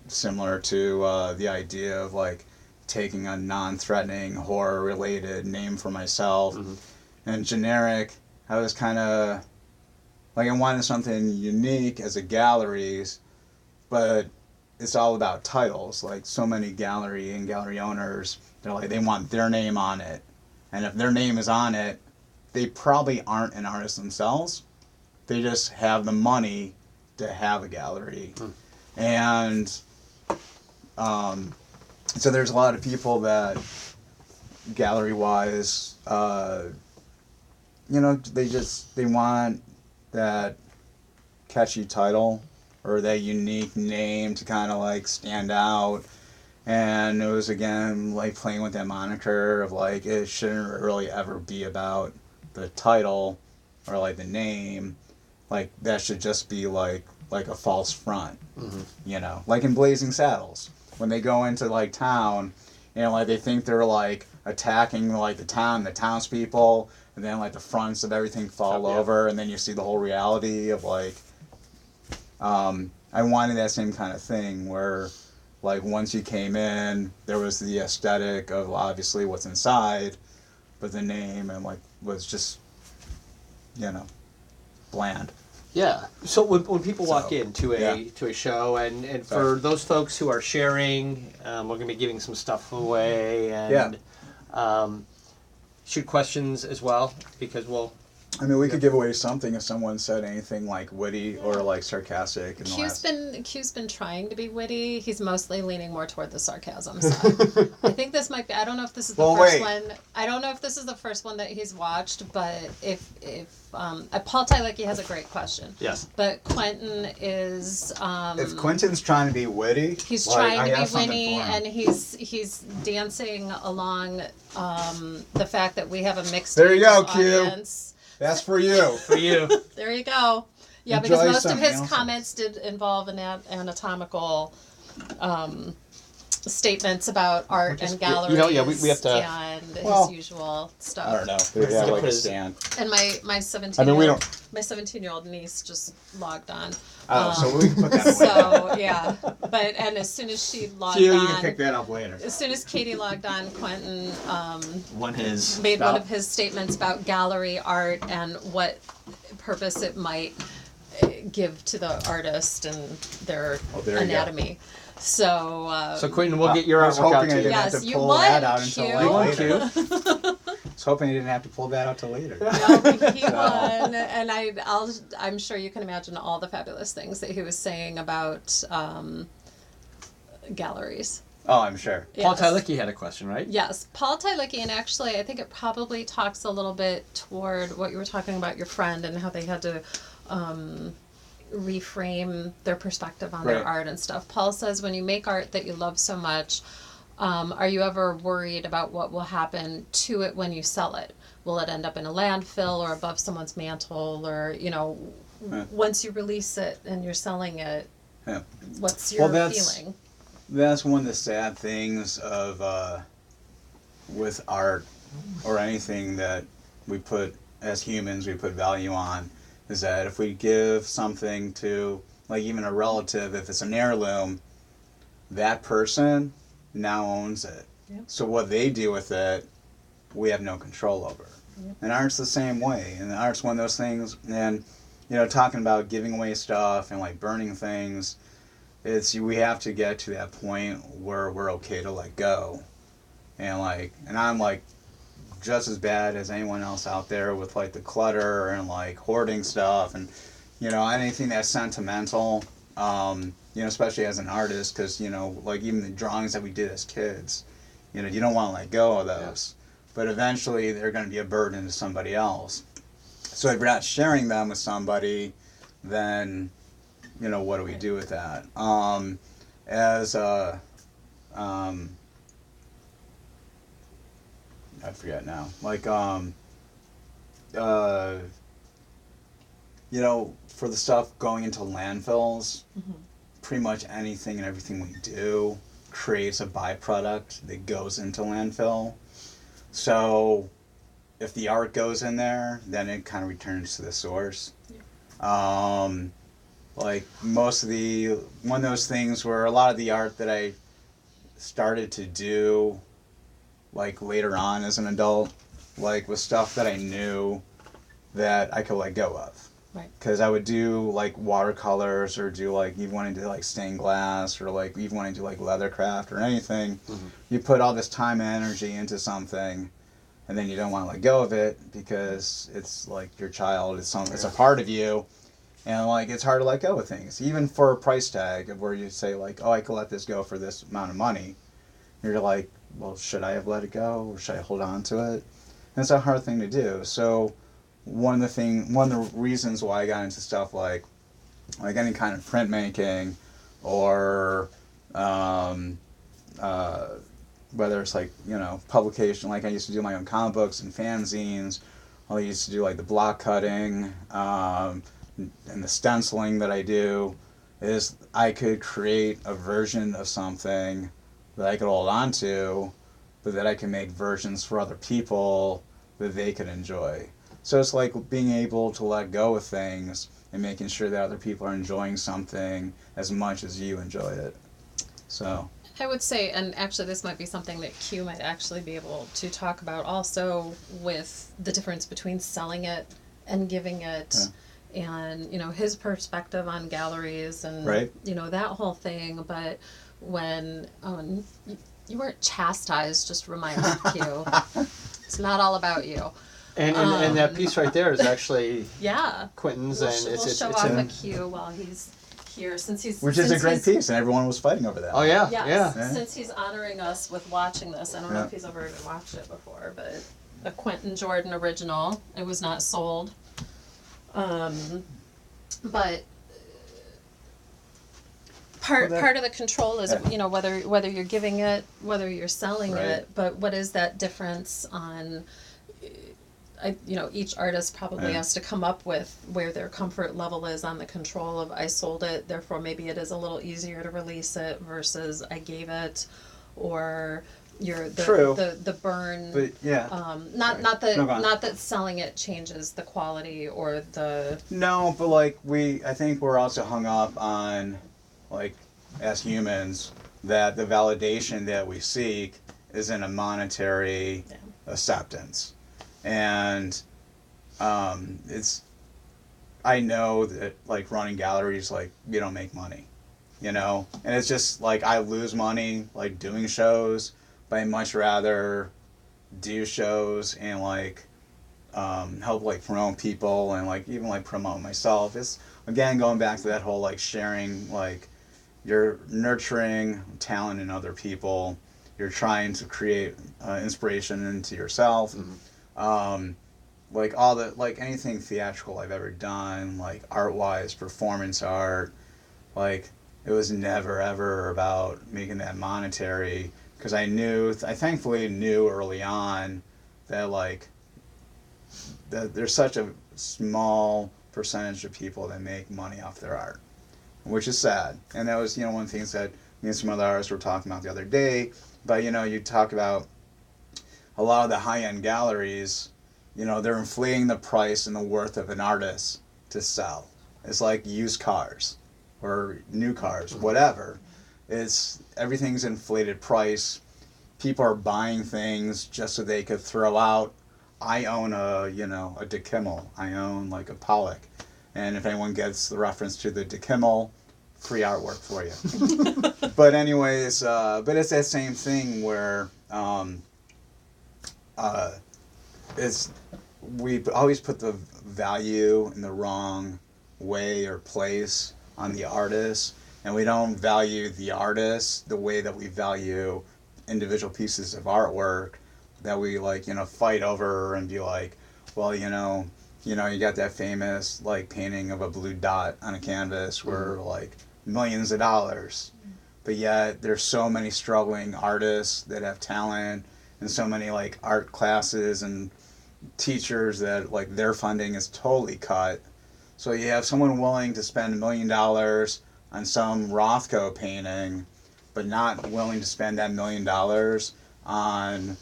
similar to the idea of like taking a non-threatening horror related name for myself. And generic, I was kind of like, I wanted something unique as a galleries, but it's all about titles. Like so many gallery and gallery owners, they're like, they want their name on it, and if their name is on it, they probably aren't an artist themselves. They just have the money to have a gallery. And so there's a lot of people that gallery wise, you know, they want that catchy title or that unique name to kind of like stand out. And it was again like playing with that moniker of like, it shouldn't really ever be about the title or like the name. Like that should just be like a false front. You know, like in Blazing Saddles, when they go into like town, you know, like they think they're like attacking like the townspeople, and then like the fronts of everything fall over, and then you see the whole reality of like, I wanted that same kind of thing where like once you came in, there was the aesthetic of obviously what's inside, but the name and like was just, you know, bland. yeah. So when people walk into a show, and for those folks who are sharing, we're going to be giving some stuff away, and shoot questions as well, because I mean, we could give away something if someone said anything like witty or like sarcastic. Q's been trying to be witty. He's mostly leaning more toward the sarcasm side. I think this might be. I don't know if this is the first one. I don't know if this is the first one that he's watched, but if Paul Tylecki has a great question. Yes. But Quentin is. If Quentin's trying to be witty, he's trying to be witty, and he's dancing along the fact that we have a mixed there you go, audience. Q. That's for you. for you. There you go. Yeah, Enjoy because most of something his else. comments did involve anatomical statements about art and galleries. You know, we have to. And his usual stuff. I don't know. They have like a stand. And my 17 I mean, we don't. My 17-year-old niece just logged on. Oh, so we can put that away. So yeah, and as soon as she logged Q, on, you can pick that up later. as soon as Katie logged on, Quentin Made one of his statements about gallery art and what purpose it might give to the artist and their anatomy. So So Quentin, we'll get your artwork out to you. Yes, have to you pull won, that out until Q. later. I was hoping he didn't have to pull that out till later. No, he won, and I'm sure you can imagine all the fabulous things that he was saying about galleries. Oh, I'm sure. Paul Tylecki had a question, right? Yes, Paul Tylecki, and actually I think it probably talks a little bit toward what you were talking about your friend and how they had to reframe their perspective on their art and stuff. Paul says, when you make art that you love so much, are you ever worried about what will happen to it when you sell it? Will it end up in a landfill or above someone's mantle, or, you know, once you release it and you're selling it, what's your feeling? That's one of the sad things of with art or anything that we put as humans, we put value on, is that if we give something to, like even a relative, if it's an heirloom, that person now owns it. Yep. So what they do with it, we have no control over. Yep. And art's the same way. And art's one of those things, and, you know, talking about giving away stuff and like burning things, we have to get to that point where we're okay to let go, and I'm like just as bad as anyone else out there with like the clutter and like hoarding stuff and anything that's sentimental. Especially as an artist, because like even the drawings that we did as kids, you don't want to let go of those, but eventually they're going to be a burden to somebody else. So if you're not sharing them with somebody, then what do we do with that? I forget now. Like for the stuff going into landfills, pretty much anything and everything we do creates a byproduct that goes into landfill. So if the art goes in there, then it kind of returns to the source. Like one of those things where a lot of the art that I started to do like later on as an adult, like was stuff that I knew that I could let go of. Right. Because I would do like watercolors or do like even wanting to do like stained glass or like even wanting to do like leathercraft or anything. You put all this time and energy into something, and then you don't want to let go of it because it's like your child. It's a part of you, and like it's hard to let go of things. Even for a price tag of where you say like, oh, I could let this go for this amount of money. You're like, well, should I have let it go or should I hold on to it? And it's a hard thing to do. So one of the reasons why I got into stuff like any kind of printmaking or whether it's like publication, like I used to do my own comic books and fanzines. I used to do like the block cutting and the stenciling that I do, is I could create a version of something that I could hold on to, but that I can make versions for other people that they could enjoy. So it's like being able to let go of things and making sure that other people are enjoying something as much as you enjoy it. So I would say, and actually this might be something that Q might actually be able to talk about also, with the difference between selling it and giving it, and his perspective on galleries and that whole thing. But when you weren't chastised, just remind me, Q, it's not all about you. And that piece right there is actually Quentin's, we'll and we'll show off a Q while he's here, which is a great piece, and everyone was fighting over that. Oh yeah, yeah. Since he's honoring us with watching this, I don't know if he's ever even watched it before, but a Quentin Jordan original. It was not sold, but part of the control is whether you're giving it, whether you're selling it, but what is that difference on? Each artist probably has to come up with where their comfort level is on the control of I sold it, therefore maybe it is a little easier to release it versus I gave it, or the burn. But not that selling it changes the quality or the. No, but like I think we're also hung up on, like, as humans, that the validation that we seek is in a monetary acceptance. And I know that like running galleries, like we don't make money, and it's just like I lose money like doing shows, but I'd much rather do shows and like help like promote people and like even like promote myself. It's again going back to that whole like sharing, like you're nurturing talent in other people, you're trying to create inspiration into yourself. Like all the, like anything theatrical I've ever done, like art-wise, performance art, like it was never ever about making that monetary, because I thankfully knew early on that like that there's such a small percentage of people that make money off their art, which is sad. And that was one of the things that me and some other artists were talking about the other day. But you talk about a lot of the high-end galleries, they're inflating the price and the worth of an artist to sell. It's like used cars or new cars, whatever. Everything's inflated price. People are buying things just so they could throw out. I own a De Kimmel. I own like a Pollock. And if anyone gets the reference to the De Kimmel free artwork for you. But anyways, but it's that same thing where it's we always put the value in the wrong way or place on the artist, and we don't value the artist the way that we value individual pieces of artwork that we fight over and be like, well, you got that famous painting of a blue dot on a canvas where millions of dollars, but yet there's so many struggling artists that have talent and so many art classes and teachers that their funding is totally cut. So you have someone willing to spend $1 million on some Rothko painting, but not willing to spend that $1 million on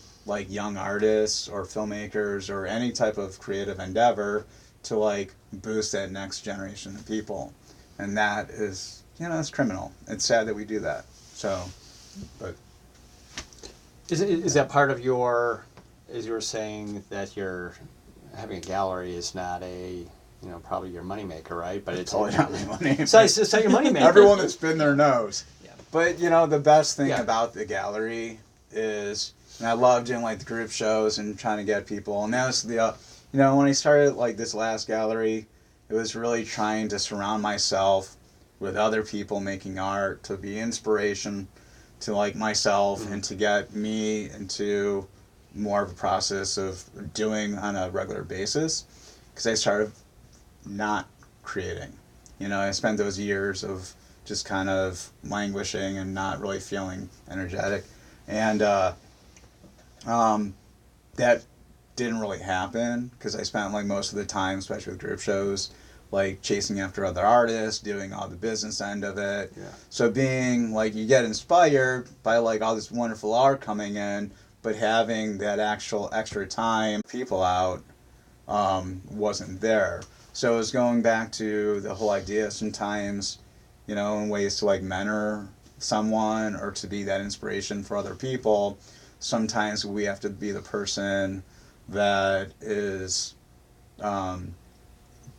young artists or filmmakers or any type of creative endeavor to boost that next generation of people. And that is, it's criminal. It's sad that we do that. So, but is that part of your, as you were saying, that you're having a gallery is not a, probably your moneymaker, right? But it's totally not my money. So it's not your moneymaker. Everyone that's been there knows. Yeah. But the best thing about the gallery is, and I love doing the group shows and trying to get people. And that was the, when I started this last gallery, it was really trying to surround myself with other people making art to be inspiration to myself and to get me into more of a process of doing on a regular basis, because I started not creating. I spent those years of just kind of languishing and not really feeling energetic, and that didn't really happen because I spent most of the time, especially with group shows, chasing after other artists, doing all the business end of it. Yeah. So being you get inspired by all this wonderful art coming in, but having that actual extra time, people out, wasn't there. So it was going back to the whole idea sometimes, in ways to mentor someone or to be that inspiration for other people. Sometimes we have to be the person that is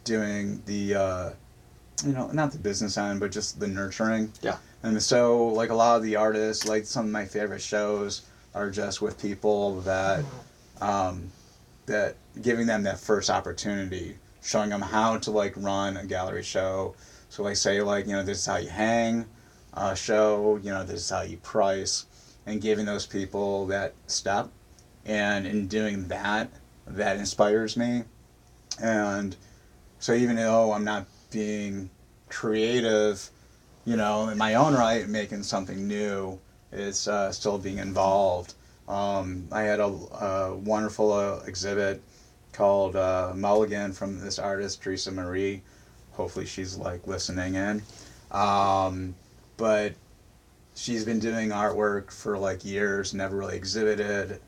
doing the, not the business end, but just the nurturing. Yeah. And so, a lot of the artists, some of my favorite shows are just with people that, that giving them that first opportunity, showing them how to, run a gallery show. So, say, this is how you hang a show, this is how you price, and giving those people that step. And in doing that, that inspires me. And so even though I'm not being creative, in my own right, making something new, it's still being involved. I had a wonderful exhibit called Mulligan from this artist, Teresa Marie. Hopefully she's listening in. But she's been doing artwork for years, never really exhibited.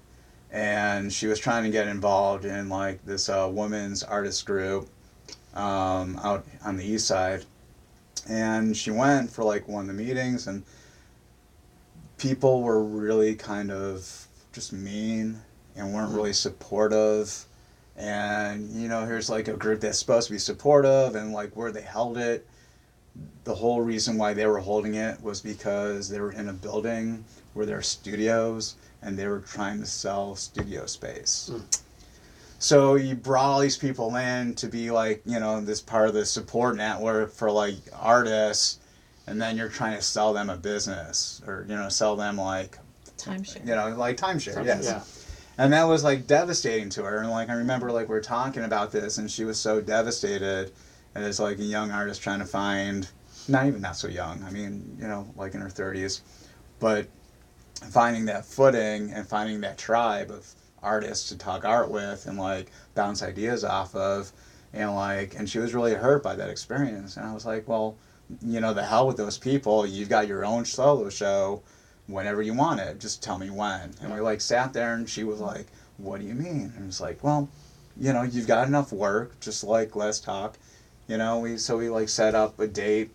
And she was trying to get involved in this women's artist group out on the east side. And she went for one of the meetings, and people were really kind of just mean and weren't really supportive. And here's a group that's supposed to be supportive, and where they held it, the whole reason why they were holding it was because they were in a building where there are studios and they were trying to sell studio space. So you brought all these people in to be this part of the support network for artists, and then you're trying to sell them a business or sell them timeshare. Timeshare, yes. Yeah. And that was devastating to her. And I remember we were talking about this, and she was so devastated as a young artist trying to find, not so young, I mean, in her 30s, but finding that footing and finding that tribe of artists to talk art with and bounce ideas off of, and she was really hurt by that experience. And I was like, well, the hell with those people. You've got your own solo show whenever you want it, just tell me when. And we sat there, and she was like, what do you mean? And I was like, well, you've got enough work, just let's talk. We set up a date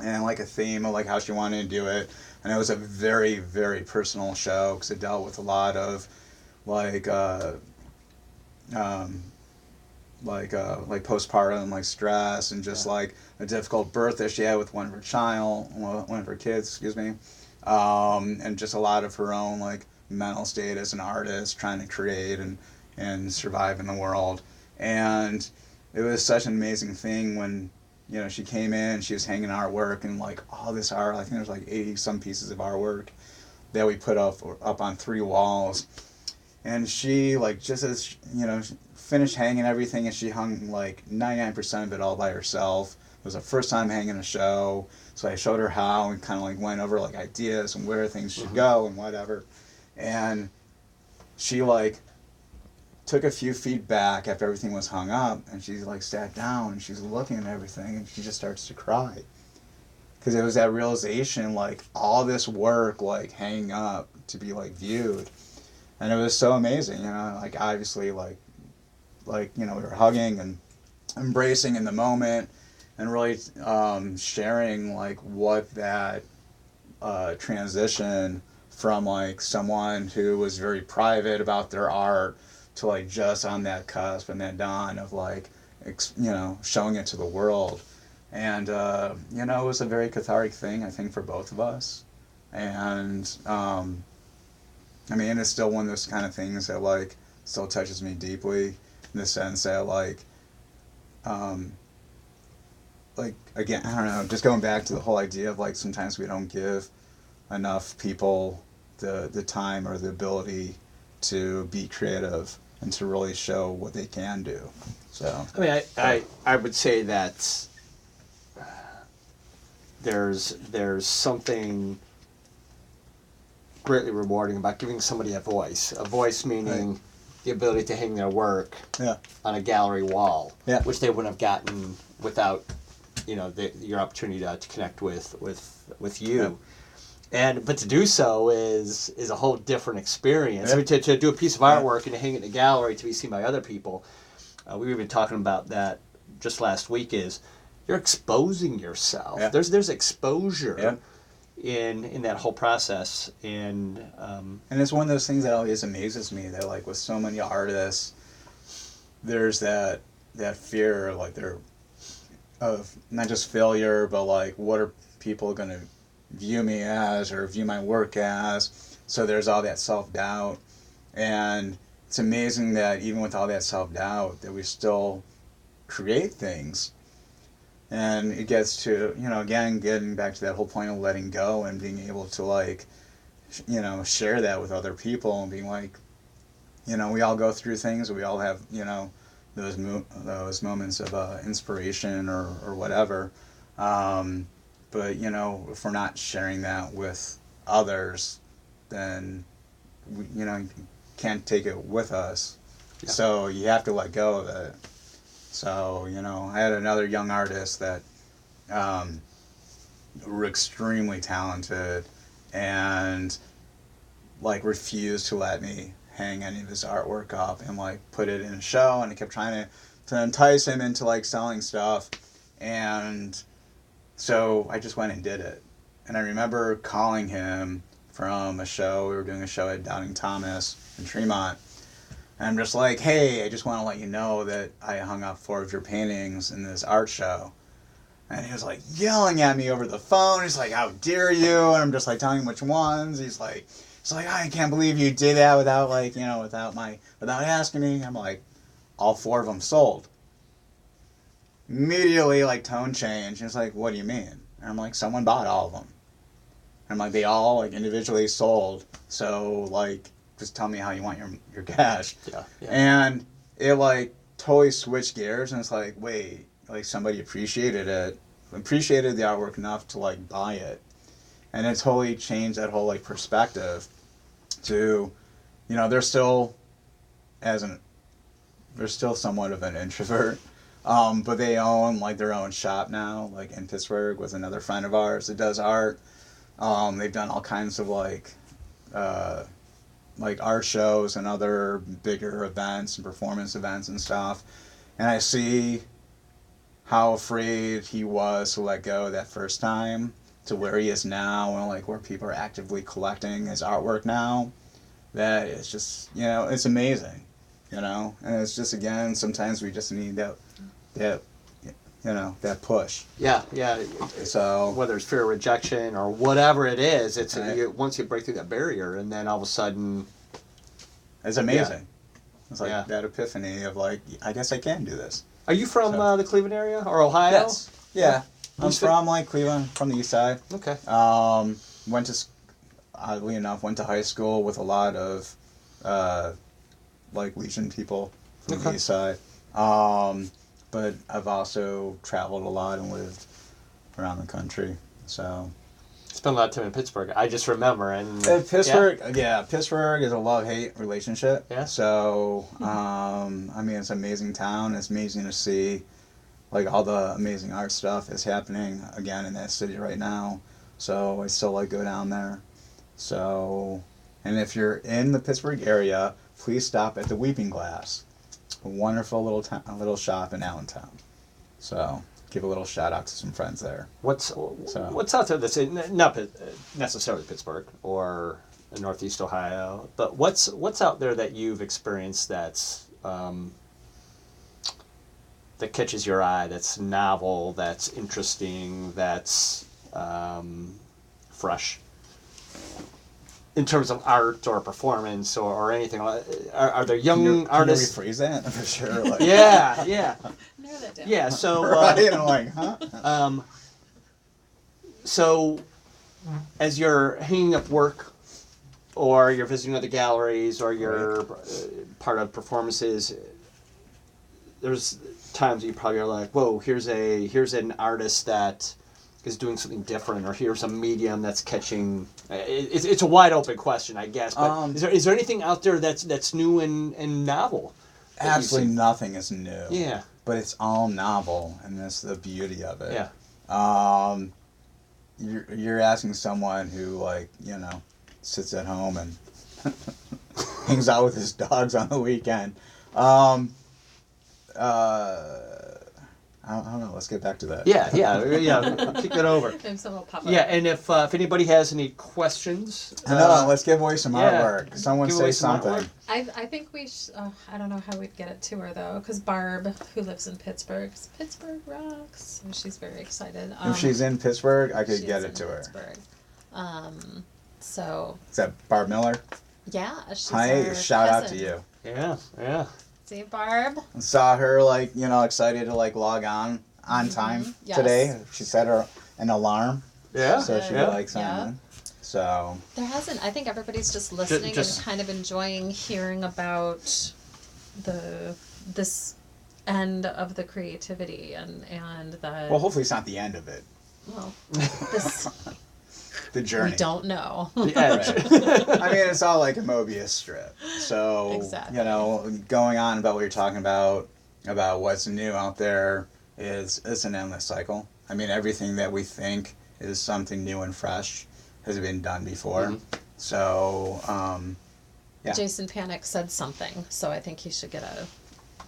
and a theme of how she wanted to do it. And it was a very, very personal show because it dealt with a lot of like postpartum like stress and just like a difficult birth that she had with one of her kids, excuse me, and just a lot of her own like mental state as an artist trying to create and survive in the world. And it was such an amazing thing when, you know, she came in, she was hanging artwork and like all this art, I think there's like 80 some pieces of artwork that we put up on 3 walls. And she, like, just as, you know, finished hanging everything, and she hung like 99% of it all by herself. It was her first time hanging a show, so I showed her how and kind of like went over like ideas and where things should go and whatever. And she like took a few feet back after everything was hung up, and she like sat down and she's looking at everything, and she just starts to cry. Because it was that realization, like, all this work, like, hanging up to be, like, viewed. And it was so amazing, you know, like, obviously, like, you know, we were hugging and embracing in the moment and really sharing, like, what that transition from, like, someone who was very private about their art to, like, just on that cusp and that dawn of, like, you know, showing it to the world. And, you know, it was a very cathartic thing, I think, for both of us. And, I mean, it's still one of those kind of things that, like, still touches me deeply in the sense that, like, again, I don't know, just going back to the whole idea of, like, sometimes we don't give enough people the time or the ability to be creative and to really show what they can do. So, I mean, I would say that there's something greatly rewarding about giving somebody a voice. A voice meaning the ability to hang their work on a gallery wall, which they wouldn't have gotten without, you know, your opportunity to connect with you. But to do so is a whole different experience. I mean, to do a piece of artwork and to hang it in a gallery to be seen by other people. We were even talking about that just last week. Is you're exposing yourself. There's exposure in that whole process, and it's one of those things that always amazes me that, like, with so many artists, there's that fear, like, of not just failure, but like, what are people going to view me as or view my work as? So there's all that self-doubt, and it's amazing that even with all that self-doubt that we still create things. And it gets to, you know, again, getting back to that whole point of letting go and being able to, like, you know, share that with other people and being like, you know, we all go through things, we all have, you know, those moments of inspiration or whatever. But, you know, if we're not sharing that with others, then, we, you know, can't take it with us. So you have to let go of it. So, you know, I had another young artist that were extremely talented and, like, refused to let me hang any of his artwork up and, like, put it in a show, and I kept trying to entice him into, like, selling stuff. And so I just went and did it. And I remember calling him from a show. We were doing a show at Doubting Thomas in Tremont. And I'm just like, hey, I just want to let you know that I hung up 4 of your paintings in this art show. And he was like yelling at me over the phone. He's like, how dare you? And I'm just like telling him which ones. He's like, I can't believe you did that without, like, you know, without asking me. I'm like, all 4 of them sold. Immediately, like, tone change. He's like, what do you mean? And I'm like, someone bought all of them. And I'm like, they all, like, individually sold. So, like, just tell me how you want your cash. And it, like, totally switched gears, and it's like, wait, like, somebody appreciated the artwork enough to, like, buy it. And it totally changed that whole, like, perspective to, you know, they're still somewhat of an introvert, but they own, like, their own shop now, like, in Pittsburgh with another friend of ours that does art. They've done all kinds of, like art shows and other bigger events and performance events and stuff. And I see how afraid he was to let go that first time to where he is now, and, like, where people are actively collecting his artwork now. That is just, you know, it's amazing. you know, and it's just, again, sometimes we just need that that push. Yeah. So Whether it's fear of rejection or whatever it is, it's Right. once you break through that barrier, and then all of a sudden, it's amazing. It's like Yeah. that epiphany of like, I guess I can do this. are you from So- the Cleveland area or Ohio? Yes. Yeah. I'm You said- from like Cleveland, from the east side. Okay. Went to, oddly enough, went to high school with a lot of like Legion people from Okay. the east side. But I've also traveled a lot and lived around the country. So Spent a lot of time in Pittsburgh. I just remember, and Pittsburgh, yeah, Pittsburgh is a love-hate relationship. Yeah. So I mean, it's an amazing town. It's amazing to see like all the amazing art stuff is happening again in that city right now. So I still like go down there. So, and if you're in the Pittsburgh area, please stop at the Weeping Glass, a wonderful little shop in Allentown. So give a little shout out to some friends there. What's out there that's not necessarily Pittsburgh or Northeast Ohio, but what's out there that you've experienced that's that catches your eye, that's novel, that's interesting, that's fresh in terms of art or performance or anything? Are there young artists? Can you rephrase that? For sure. Like, Yeah. Narrow that down. Yeah, so right? And I'm like, huh? So, as you're hanging up work, or you're visiting other galleries, or you're part of performances, there's times you probably are like, "Whoa, here's an artist that is doing something different," or here's a medium that's catching. It's a wide open question, I guess. But is there anything out there that's new and novel? that you've Absolutely seen? nothing is new. Yeah. But it's all novel, and that's the beauty of it. Yeah. You're asking someone who, like, sits at home and hangs out with his dogs on the weekend. I don't know. Let's get back to that. Yeah. Kick it over. Maybe someone will pop up. Yeah, and if anybody has any questions, Let's give away some yeah. artwork. Someone Give away say some something. artwork. I think we I don't know how we'd get it to her though, because Barb, who lives in Pittsburgh, rocks. So she's very excited. If she's in Pittsburgh, I could she's get in it to her. Pittsburgh. So Is that Barb Miller? yeah, she's Hi, our shout out to cousin. you. Yeah. See Barb? Saw her excited to log on time Yes. today. She set an alarm Yeah. so she Yeah. could sign in. So There hasn't. I think everybody's just listening just- and kind of enjoying hearing about this end of the creativity and the well, hopefully it's not the end of it. this The journey. we don't know. The edge. I mean, it's all like a Mobius strip. So Exactly. going on about what you're talking about what's new out there it's an endless cycle. I mean, everything that we think is something new and fresh has been done before. Mm-hmm. So, yeah. Jason Panic said something, so I think he should get a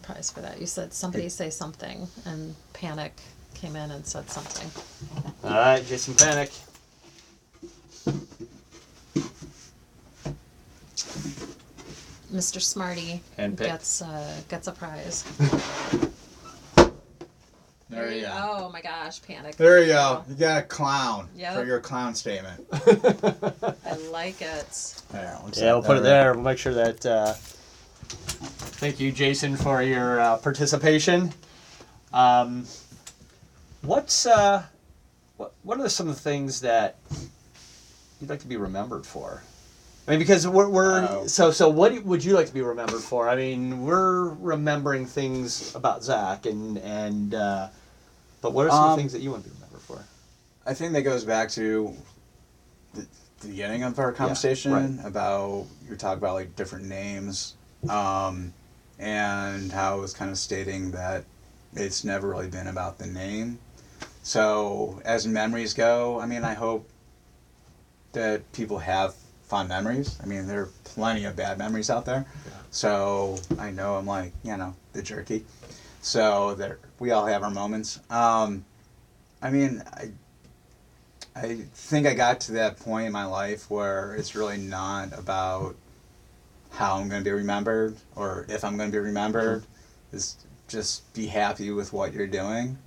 prize for that. You said somebody say something, and Panic came in and said something. All right, Jason Panic. Mr. Smarty Handpicked. gets a prize. There you go. Oh my gosh, Panic. There you go. You got a clown Yep. for your clown statement. I like it. There, Yeah, we'll put it there. We'll make sure that. Thank you, Jason, for your participation. What are some of the things that you'd like to be remembered for? I mean, because we're so what would you like to be remembered for? I mean, we're remembering things about Zack but what are some things that you want to be remembered for? I think that goes back to the beginning of our conversation about you talk about like different names, and how it was kind of stating that it's never really been about the name. So as memories go, I mean, I hope that people have fond memories. I mean, there are plenty of bad memories out there. Yeah. So I know I'm like, the jerky. So we all have our moments. I mean, I think I got to that point in my life where it's really not about how I'm going to be remembered or if I'm going to be remembered, is just be happy with what you're doing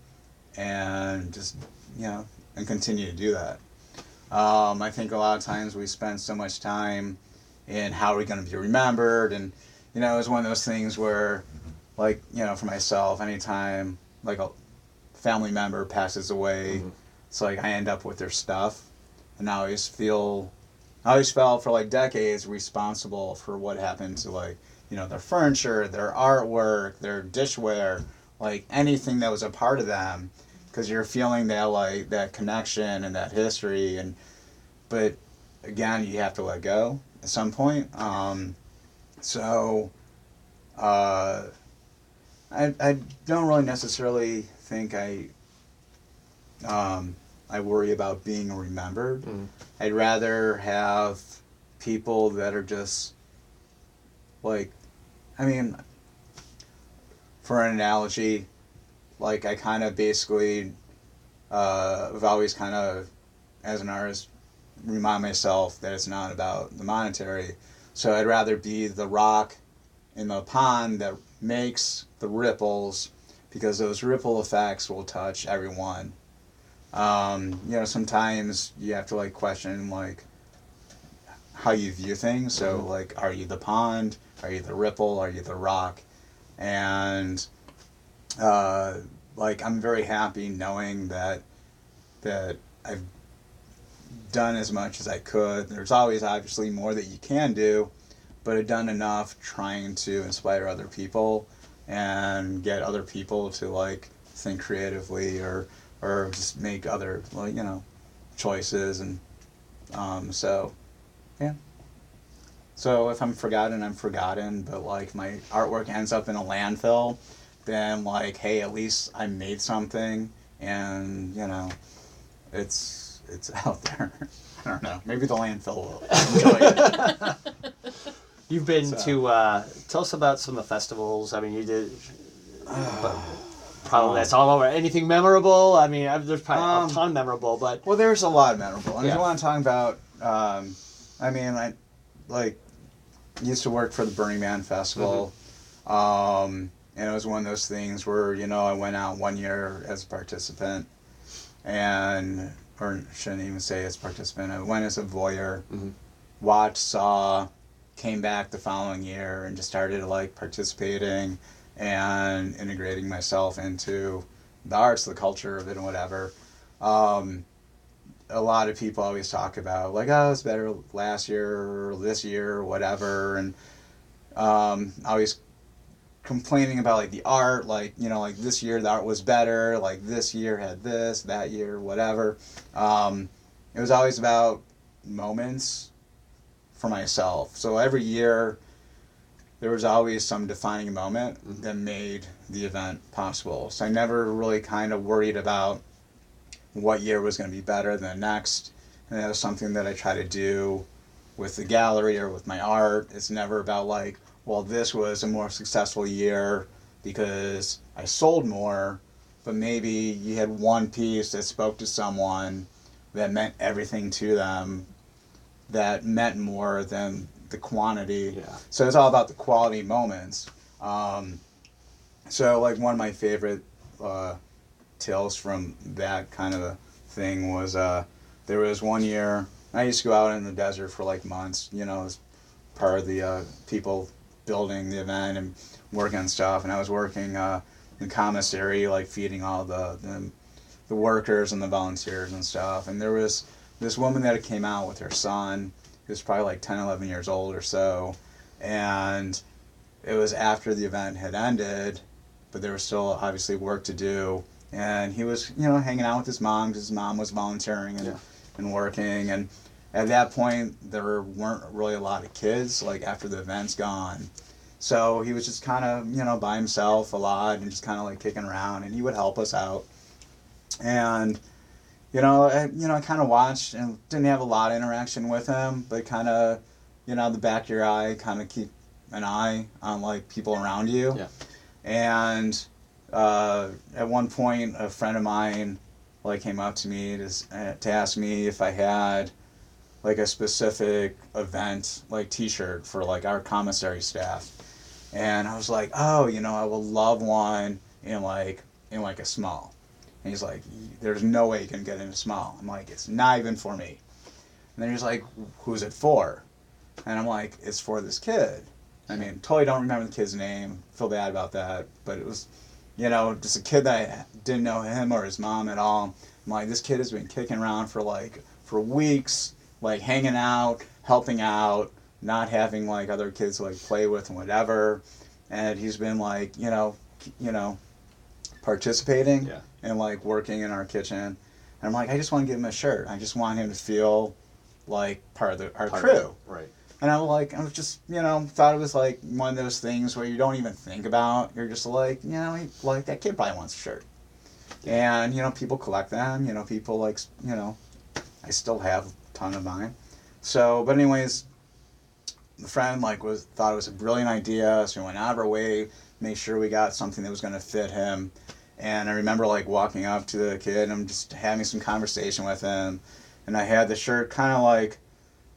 and just, and continue to do that. I think a lot of times we spend so much time in how are we going to be remembered, and it's one of those things where, like, for myself, anytime like a family member passes away, it's like I end up with their stuff, and I always felt for like decades responsible for what happened to, like, their furniture, their artwork, their dishware, like anything that was a part of them, because you're feeling that, like, that connection and that history, but again, you have to let go at some point. I don't really necessarily think I worry about being remembered. I'd rather have people that are just like, for an analogy, like I kind of basically, I've always kind of, as an artist, remind myself that it's not about the monetary. So I'd rather be the rock in the pond that makes the ripples, because those ripple effects will touch everyone. Sometimes you have to, like, question, like, how you view things. So, like, are you the pond? Are you the ripple? Are you the rock? And, like, I'm very happy knowing that I've done as much as I could. There's always obviously more that you can do, but I've done enough trying to inspire other people and get other people to, like, think creatively or just make other, like, choices. And so yeah. So if I'm forgotten, I'm forgotten, but, like, my artwork ends up in a landfill, then, like, hey, at least I made something, and it's out there. I don't know. Maybe the landfill will enjoy it. You've been to, tell us about some of the festivals. I mean, you did, but probably that's all over. Anything memorable? I mean, there's probably a ton memorable, but... Well, there's a lot memorable. And if you want to talk about, I used to work for the Burning Man Festival, and it was one of those things where, I went out one year as a participant, or shouldn't even say as a participant, I went as a voyeur, watched, saw, came back the following year, and just started, like, participating and integrating myself into the arts, the culture of it, and whatever. A lot of people always talk about, like, oh, it's better last year or this year or whatever, and always complaining about, like, the art, like, like, this year the art was better, like, this year had this, that year, whatever. It was always about moments for myself. So every year there was always some defining moment that made the event possible. So I never really kind of worried about what year was going to be better than the next. And that was something that I try to do with the gallery or with my art. It's never about, like, well, this was a more successful year because I sold more, but maybe you had one piece that spoke to someone that meant everything to them, that meant more than the quantity. Yeah. So it's all about the quality moments. So, like, one of my favorite tales from that kind of a thing was there was one year I used to go out in the desert for, like, months, as part of the people building the event and working on stuff, and I was working in commissary, like, feeding all the workers and the volunteers and stuff, and there was this woman that came out with her son, who was probably like 10, 11 years old or so, and it was after the event had ended, but there was still obviously work to do, and he was, hanging out with his mom, because his mom was volunteering and working, and at that point there weren't really a lot of kids, like, after the event's gone. So he was just kind of, by himself a lot and just kind of, like, kicking around, and he would help us out. And I kind of watched and didn't have a lot of interaction with him, but kind of, the back of your eye, kind of keep an eye on, like, people around you. Yeah. And at one point, a friend of mine, like, came up to me to ask me if I had, like a specific event like T-shirt for like our commissary staff, and I was like, oh, you know, I will love one in like a small. And he's like, there's no way you can get in a small. I'm like, it's not even for me. And then he's like, who's it for? And I'm like, it's for this kid. I mean, totally don't remember the kid's name. Feel bad about that. But it was, you know, just a kid that I didn't know him or his mom at all. I'm like, this kid has been kicking around for weeks, like hanging out, helping out, not having like other kids to like play with and whatever. And he's been like, you know, participating and like working in our kitchen. And I'm like, I just want to give him a shirt. I just want him to feel like part of our crew. Right. And I was just, you know, thought it was like one of those things where you don't even think about. You're just like, you know, like that kid probably wants a shirt. And, you know, people collect them. You know, people like, you know, I still have a ton of mine. So, but anyways, the friend like thought it was a brilliant idea. So we went out of our way, made sure we got something that was going to fit him. And I remember like walking up to the kid and I'm just having some conversation with him. And I had the shirt kind of like,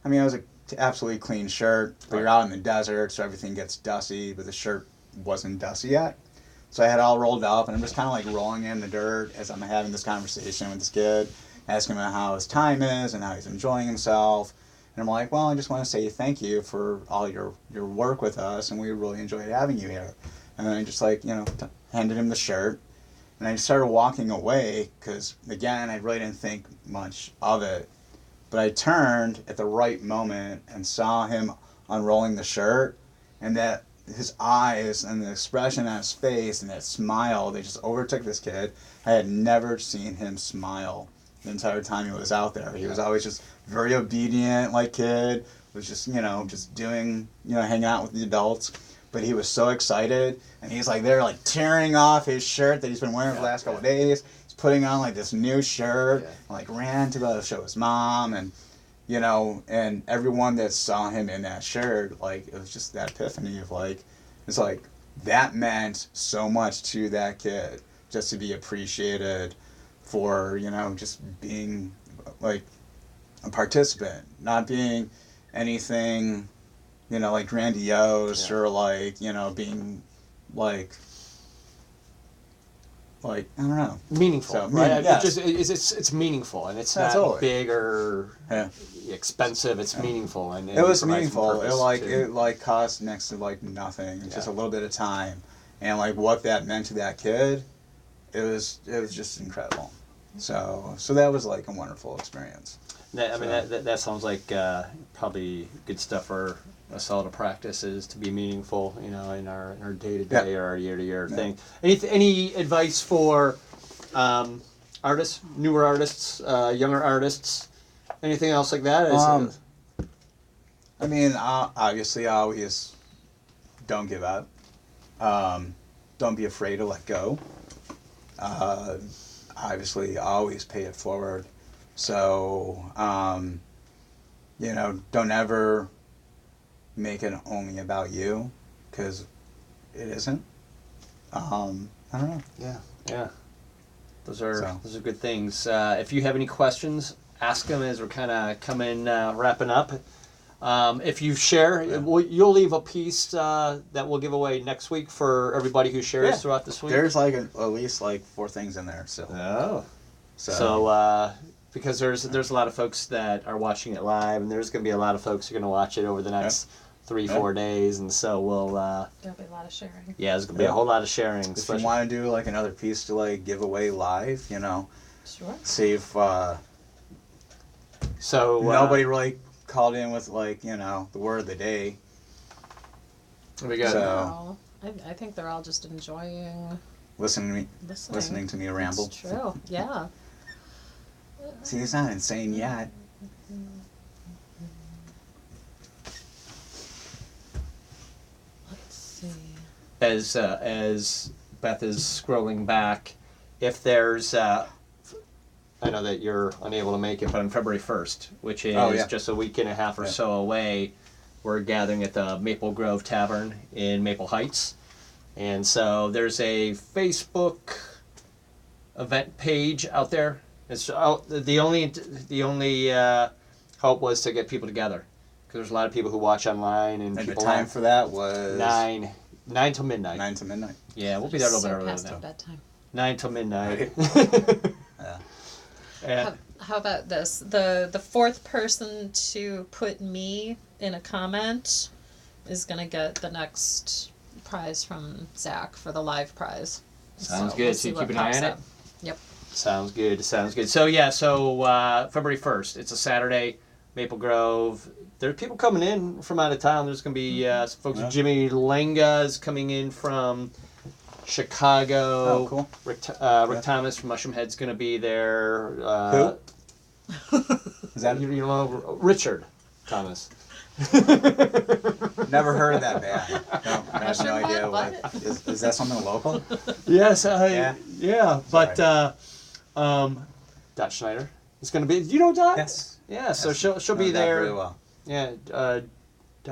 I mean, it was a absolutely clean shirt, but you're out in the desert, so everything gets dusty, but the shirt wasn't dusty yet. So I had it all rolled up, and I'm just kind of like rolling in the dirt as I'm having this conversation with this kid, asking him how his time is and how he's enjoying himself. And I'm like, well, I just want to say thank you for all your work with us, and we really enjoyed having you here. And then I just like, you know, handed him the shirt, and I started walking away, because again, I really didn't think much of it. But I turned at the right moment and saw him unrolling the shirt, and that his eyes and the expression on his face and that smile, they just overtook this kid. I had never seen him smile the entire time he was out there. He was always just very obedient, like kid, was just, you know, just doing, you know, hanging out with the adults. But he was so excited, and he's like there, like tearing off his shirt that he's been wearing for the last couple of days. Putting on like this new shirt, and, like ran to go show his mom, and you know, and everyone that saw him in that shirt, like it was just that epiphany of like, it's like that meant so much to that kid just to be appreciated for, you know, just being like a participant, not being anything, you know, like grandiose or like, you know, being like I don't know, meaningful, so, right? Yes. It's meaningful, and it's not totally big or expensive. It's meaningful, and it was meaningful. It cost next to like nothing. It's just a little bit of time, and like what that meant to that kid, it was just incredible. So that was like a wonderful experience. That sounds like probably good stuff for us all to practice, is to be meaningful, you know, in our day-to-day or our year-to-year thing. Any advice for artists, newer artists, younger artists, anything else like that? I mean, obviously, always don't give up. Don't be afraid to let go. Obviously, always pay it forward. So, you know, don't ever make it only about you, because it isn't. I don't know. Yeah. Those are good things. If you have any questions, ask them as we're kind of coming wrapping up. If you share, you'll leave a piece that we'll give away next week for everybody who shares throughout this week. There's like at least like 4 things in there. So because there's a lot of folks that are watching it live, and there's going to be a lot of folks who are going to watch it over the next 3-4 days, and so we'll there'll be a lot of sharing. Yeah, there's going to be a whole lot of sharing. If you want to do like another piece to like give away live, you know, see if nobody really called in with like, you know, the word of the day. We got so I think they're all just enjoying listening to me ramble. That's true. Yeah. See, it's not insane yet. Let's see. As Beth is scrolling back, if there's I know that you're unable to make it, but on February 1st, which is just a week and a half or so away, we're gathering at the Maple Grove Tavern in Maple Heights. And so there's a Facebook event page out there. It's the only hope was to get people together, because there's a lot of people who watch online, and And the people time for that was 9 till midnight. 9 to midnight. Yeah, we'll be there a little bit earlier past than our that. bedtime. 9 till midnight. Yeah. Yeah. How about this? The fourth person to put me in a comment is gonna get the next prize from Zack for the live prize. Sounds good. So you see keep what an eye pops on it? up. Yep. Sounds good. Sounds good. So February 1st. It's a Saturday, Maple Grove. There are people coming in from out of town. There's going to be some folks. Yeah. Jimmy Lenga is coming in from Chicago. Oh, cool. Rick Thomas from Mushroom Head's going to be there. Who? Is that You know Richard Thomas. never heard of that band? No, I have no Mushroom idea Head? what. What? Is that something local? Yes. Yeah. But Dot Schneider is going to be. Do you know Dot? Yes. Yeah. So Yes. she'll Know be that there. Really well. Yeah. Dot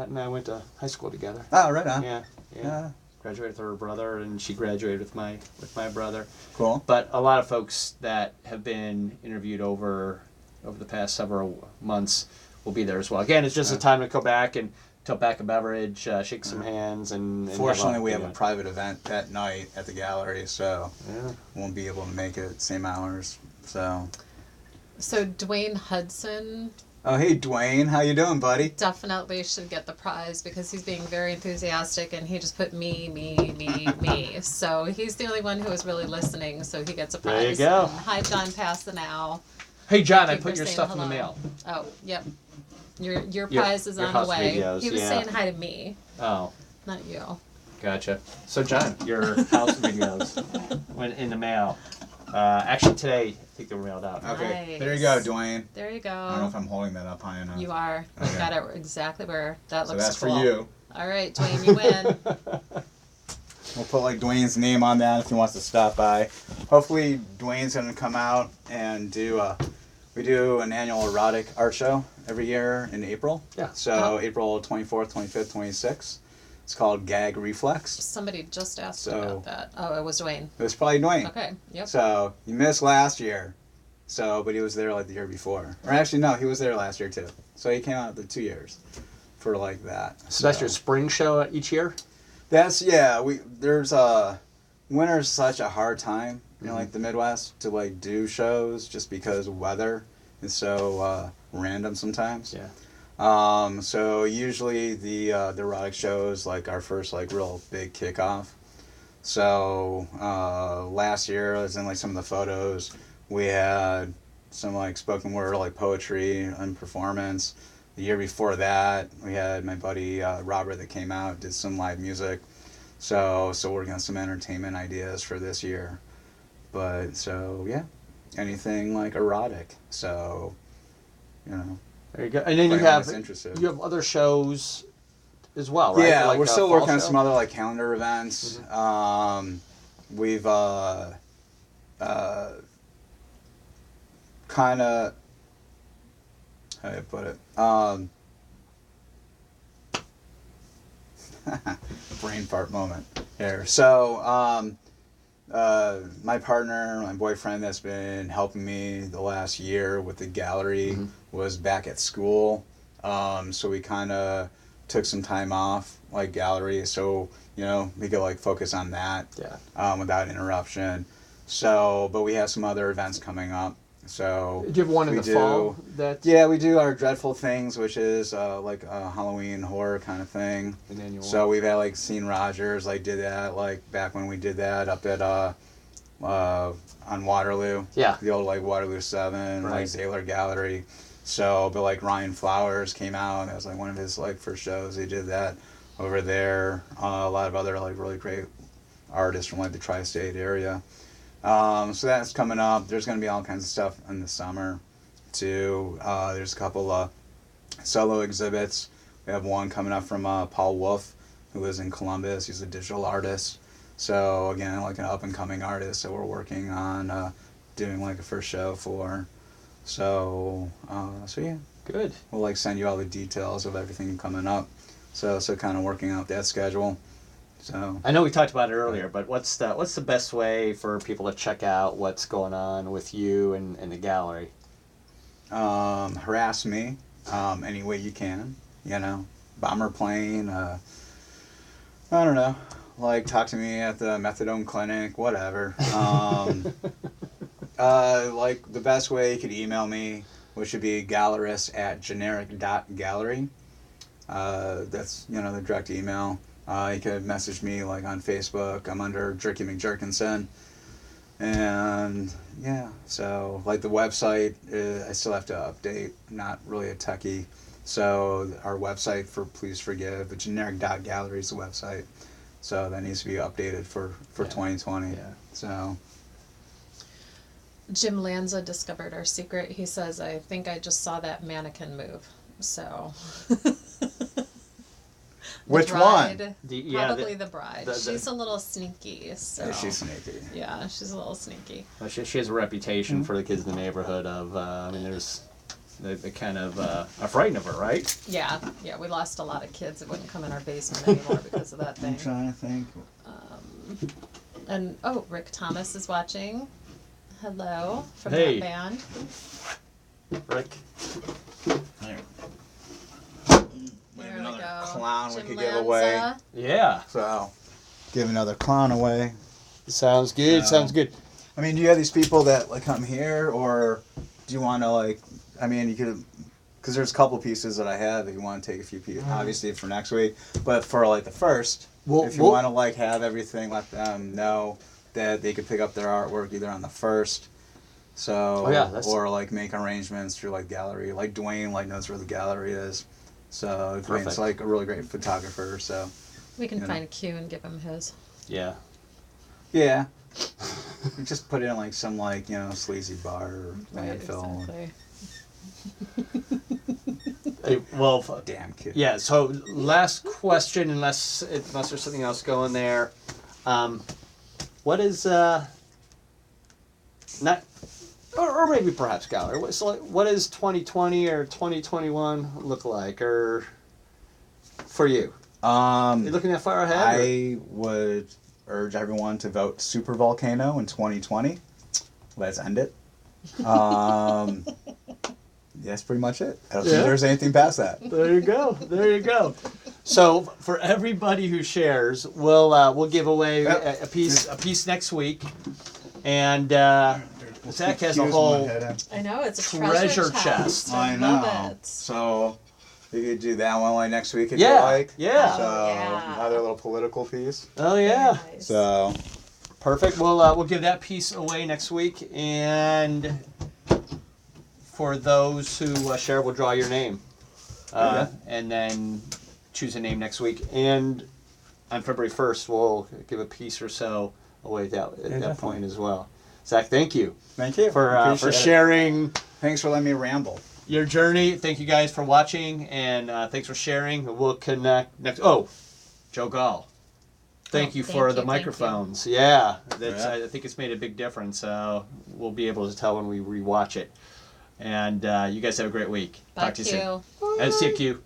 and I went to high school together. Oh, right on. Yeah. Yeah. Graduated with her brother, and she graduated with my brother. Cool. But a lot of folks that have been interviewed over the past several months will be there as well. Again, it's just a time to go back and tilt back a beverage, shake some hands, and Fortunately, we have a private event that night at the gallery, so Yeah. won't be able to make it same hours. So. So Dwayne Hudson Oh, hey, Dwayne, how you doing, buddy? definitely should get the prize because he's being very enthusiastic and he just put me. So he's the only one who is really listening, so he gets a prize. There you go. And hi, John Pasanow. Hey, John, I Thank you put for your saying stuff in the hello. mail. Oh, yep. Your prize is your on the house way. videos, He was yeah. saying hi to me, Oh, not you. gotcha. So, John, your house videos went in the mail. Actually, today, I think they were mailed out. Okay, Nice. there you go, Dwayne. There you go. I don't know if I'm holding that up high enough. You are. You Okay. got it exactly where that So looks that's cool. for you. All right, Dwayne, you win. We'll put like Dwayne's name on that if he wants to stop by. Hopefully, Dwayne's gonna come out and do. We do an annual erotic art show every year in April. Yeah. So Oh. April 24th, 25th, 26th. It's called Gag Reflex. Somebody just asked So- about that. Oh, it was Dwayne. It was probably Dwayne. Okay. Yep. So you missed last year. So, but he was there like the year before. Or actually, no, he was there last year too. So he came out the 2 years for like that. So that's your spring show each year? That's there's winter's such a hard time, like the Midwest to like do shows just because weather is so random sometimes. Yeah. So usually the erotic show is like our first like real big kickoff. So last year, as in like some of the photos, we had some like spoken word like poetry and performance. The year before that, we had my buddy Robert that came out, did some live music. So working on some entertainment ideas for this year. But so yeah, anything like erotic. So, There you go. And then you anyone that's have interested. other shows as well, right? Yeah, Like we're a still fall working on show? some other like calendar events. We've kind of, how do I put it? Brain fart moment here. So, my partner, my boyfriend that's been helping me the last year with the gallery was back at school. So we kind of took some time off, like gallery, so, we could like focus on that without interruption. So, but we have some other events coming up. So Do you have one in we the fall? That yeah, we do our Dreadful Things, which is like a Halloween horror kind of thing. An annual. So we've had like Scene Rogers like did that like back when we did that up at on Waterloo. Yeah. The old like Waterloo 7, Right. like Zaylor Gallery. So but like Ryan Flowers came out and that was like one of his like first shows. He did that over there. A lot of other like really great artists from like the tri-state area. So that's coming up. There's going to be all kinds of stuff in the summer, too. There's a couple of solo exhibits. We have one coming up from Paul Wolf, who lives in Columbus. He's a digital artist. So, again, like an up-and-coming artist that we're working on doing like a first show for. So yeah. Good. We'll like send you all the details of everything coming up. So kind of working out that schedule. So I know we talked about it earlier, but what's the best way for people to check out what's going on with you and the gallery? harass me any way you can. You know, bomber plane. I don't know. Like, talk to me at the methadone clinic, whatever. Like, the best way you could email me, which would be gallerist@generic.gallery. That's, the direct email. You could message me, like, on Facebook. I'm under Jerky McJerkinson. And, yeah, so, like, the website, I still have to update. I'm not really a techie. So, our website for Please Forgive, generic.gallery is the website. So that needs to be updated for 2020. Yeah. So Jim Lanza discovered our secret. He says, I think I just saw that mannequin move. So. Which bride, one? Probably the bride. She's a little sneaky. So. Yeah, she's sneaky. Yeah, she's a little sneaky. Well, she has a reputation for the kids in the neighborhood of, they're kind of afraid of her, right? Yeah, we lost a lot of kids that wouldn't come in our basement anymore because of that thing. I'm trying to think. And Rick Thomas is watching. Hello from Hey. that band. Rick. We have There we another go. clown we Jim could give away. Lanza. Yeah. So give another clown away. Sounds good. So- Sounds good. I mean, do you have these people that like come here, or do you want to like? I mean, you could, because there's a couple pieces that I have that you want to take a few pieces, obviously for next week, but for like the first, if you want to like have everything, let them know that they could pick up their artwork either on the first, so or like make arrangements through like gallery, like Dwayne like knows where the gallery is, so Dwayne's like a really great photographer, so We can find Q and give him his. Yeah. yeah. You just put it in like some like sleazy bar or landfill. Exactly. Hey, well, Damn kid. yeah. So last question, unless there's something else going there, what is not, or maybe perhaps gallery. What does 2020 or 2021 look like, or for you? Are you looking that far ahead? I would urge everyone to vote Super Volcano in 2020. Let's end it. That's pretty much it. I don't think there's anything past that. There you go. There you go. So for everybody who shares, we'll give away a piece next week, and Zack has a whole I know, it's a treasure chest. I know. love it. So you could do that one like next week if Yeah, you like. yeah. So yeah. another little political piece. Oh yeah. Very nice. So Perfect. We'll give that piece away next week, and for those who share, we'll draw your name, and then choose a name next week. And on February 1st, we'll give a piece or so away at that point as well. Zack, thank you. thank you for sharing. Thanks for letting me ramble. Your journey. Thank you guys for watching, and thanks for sharing. We'll connect next. Oh, Joe Gall. Thank you for the microphones. Yeah, I think it's made a big difference. We'll be able to tell when we rewatch it. And you guys have a great week. Bye, Talk to you soon. Q. And see you, Q.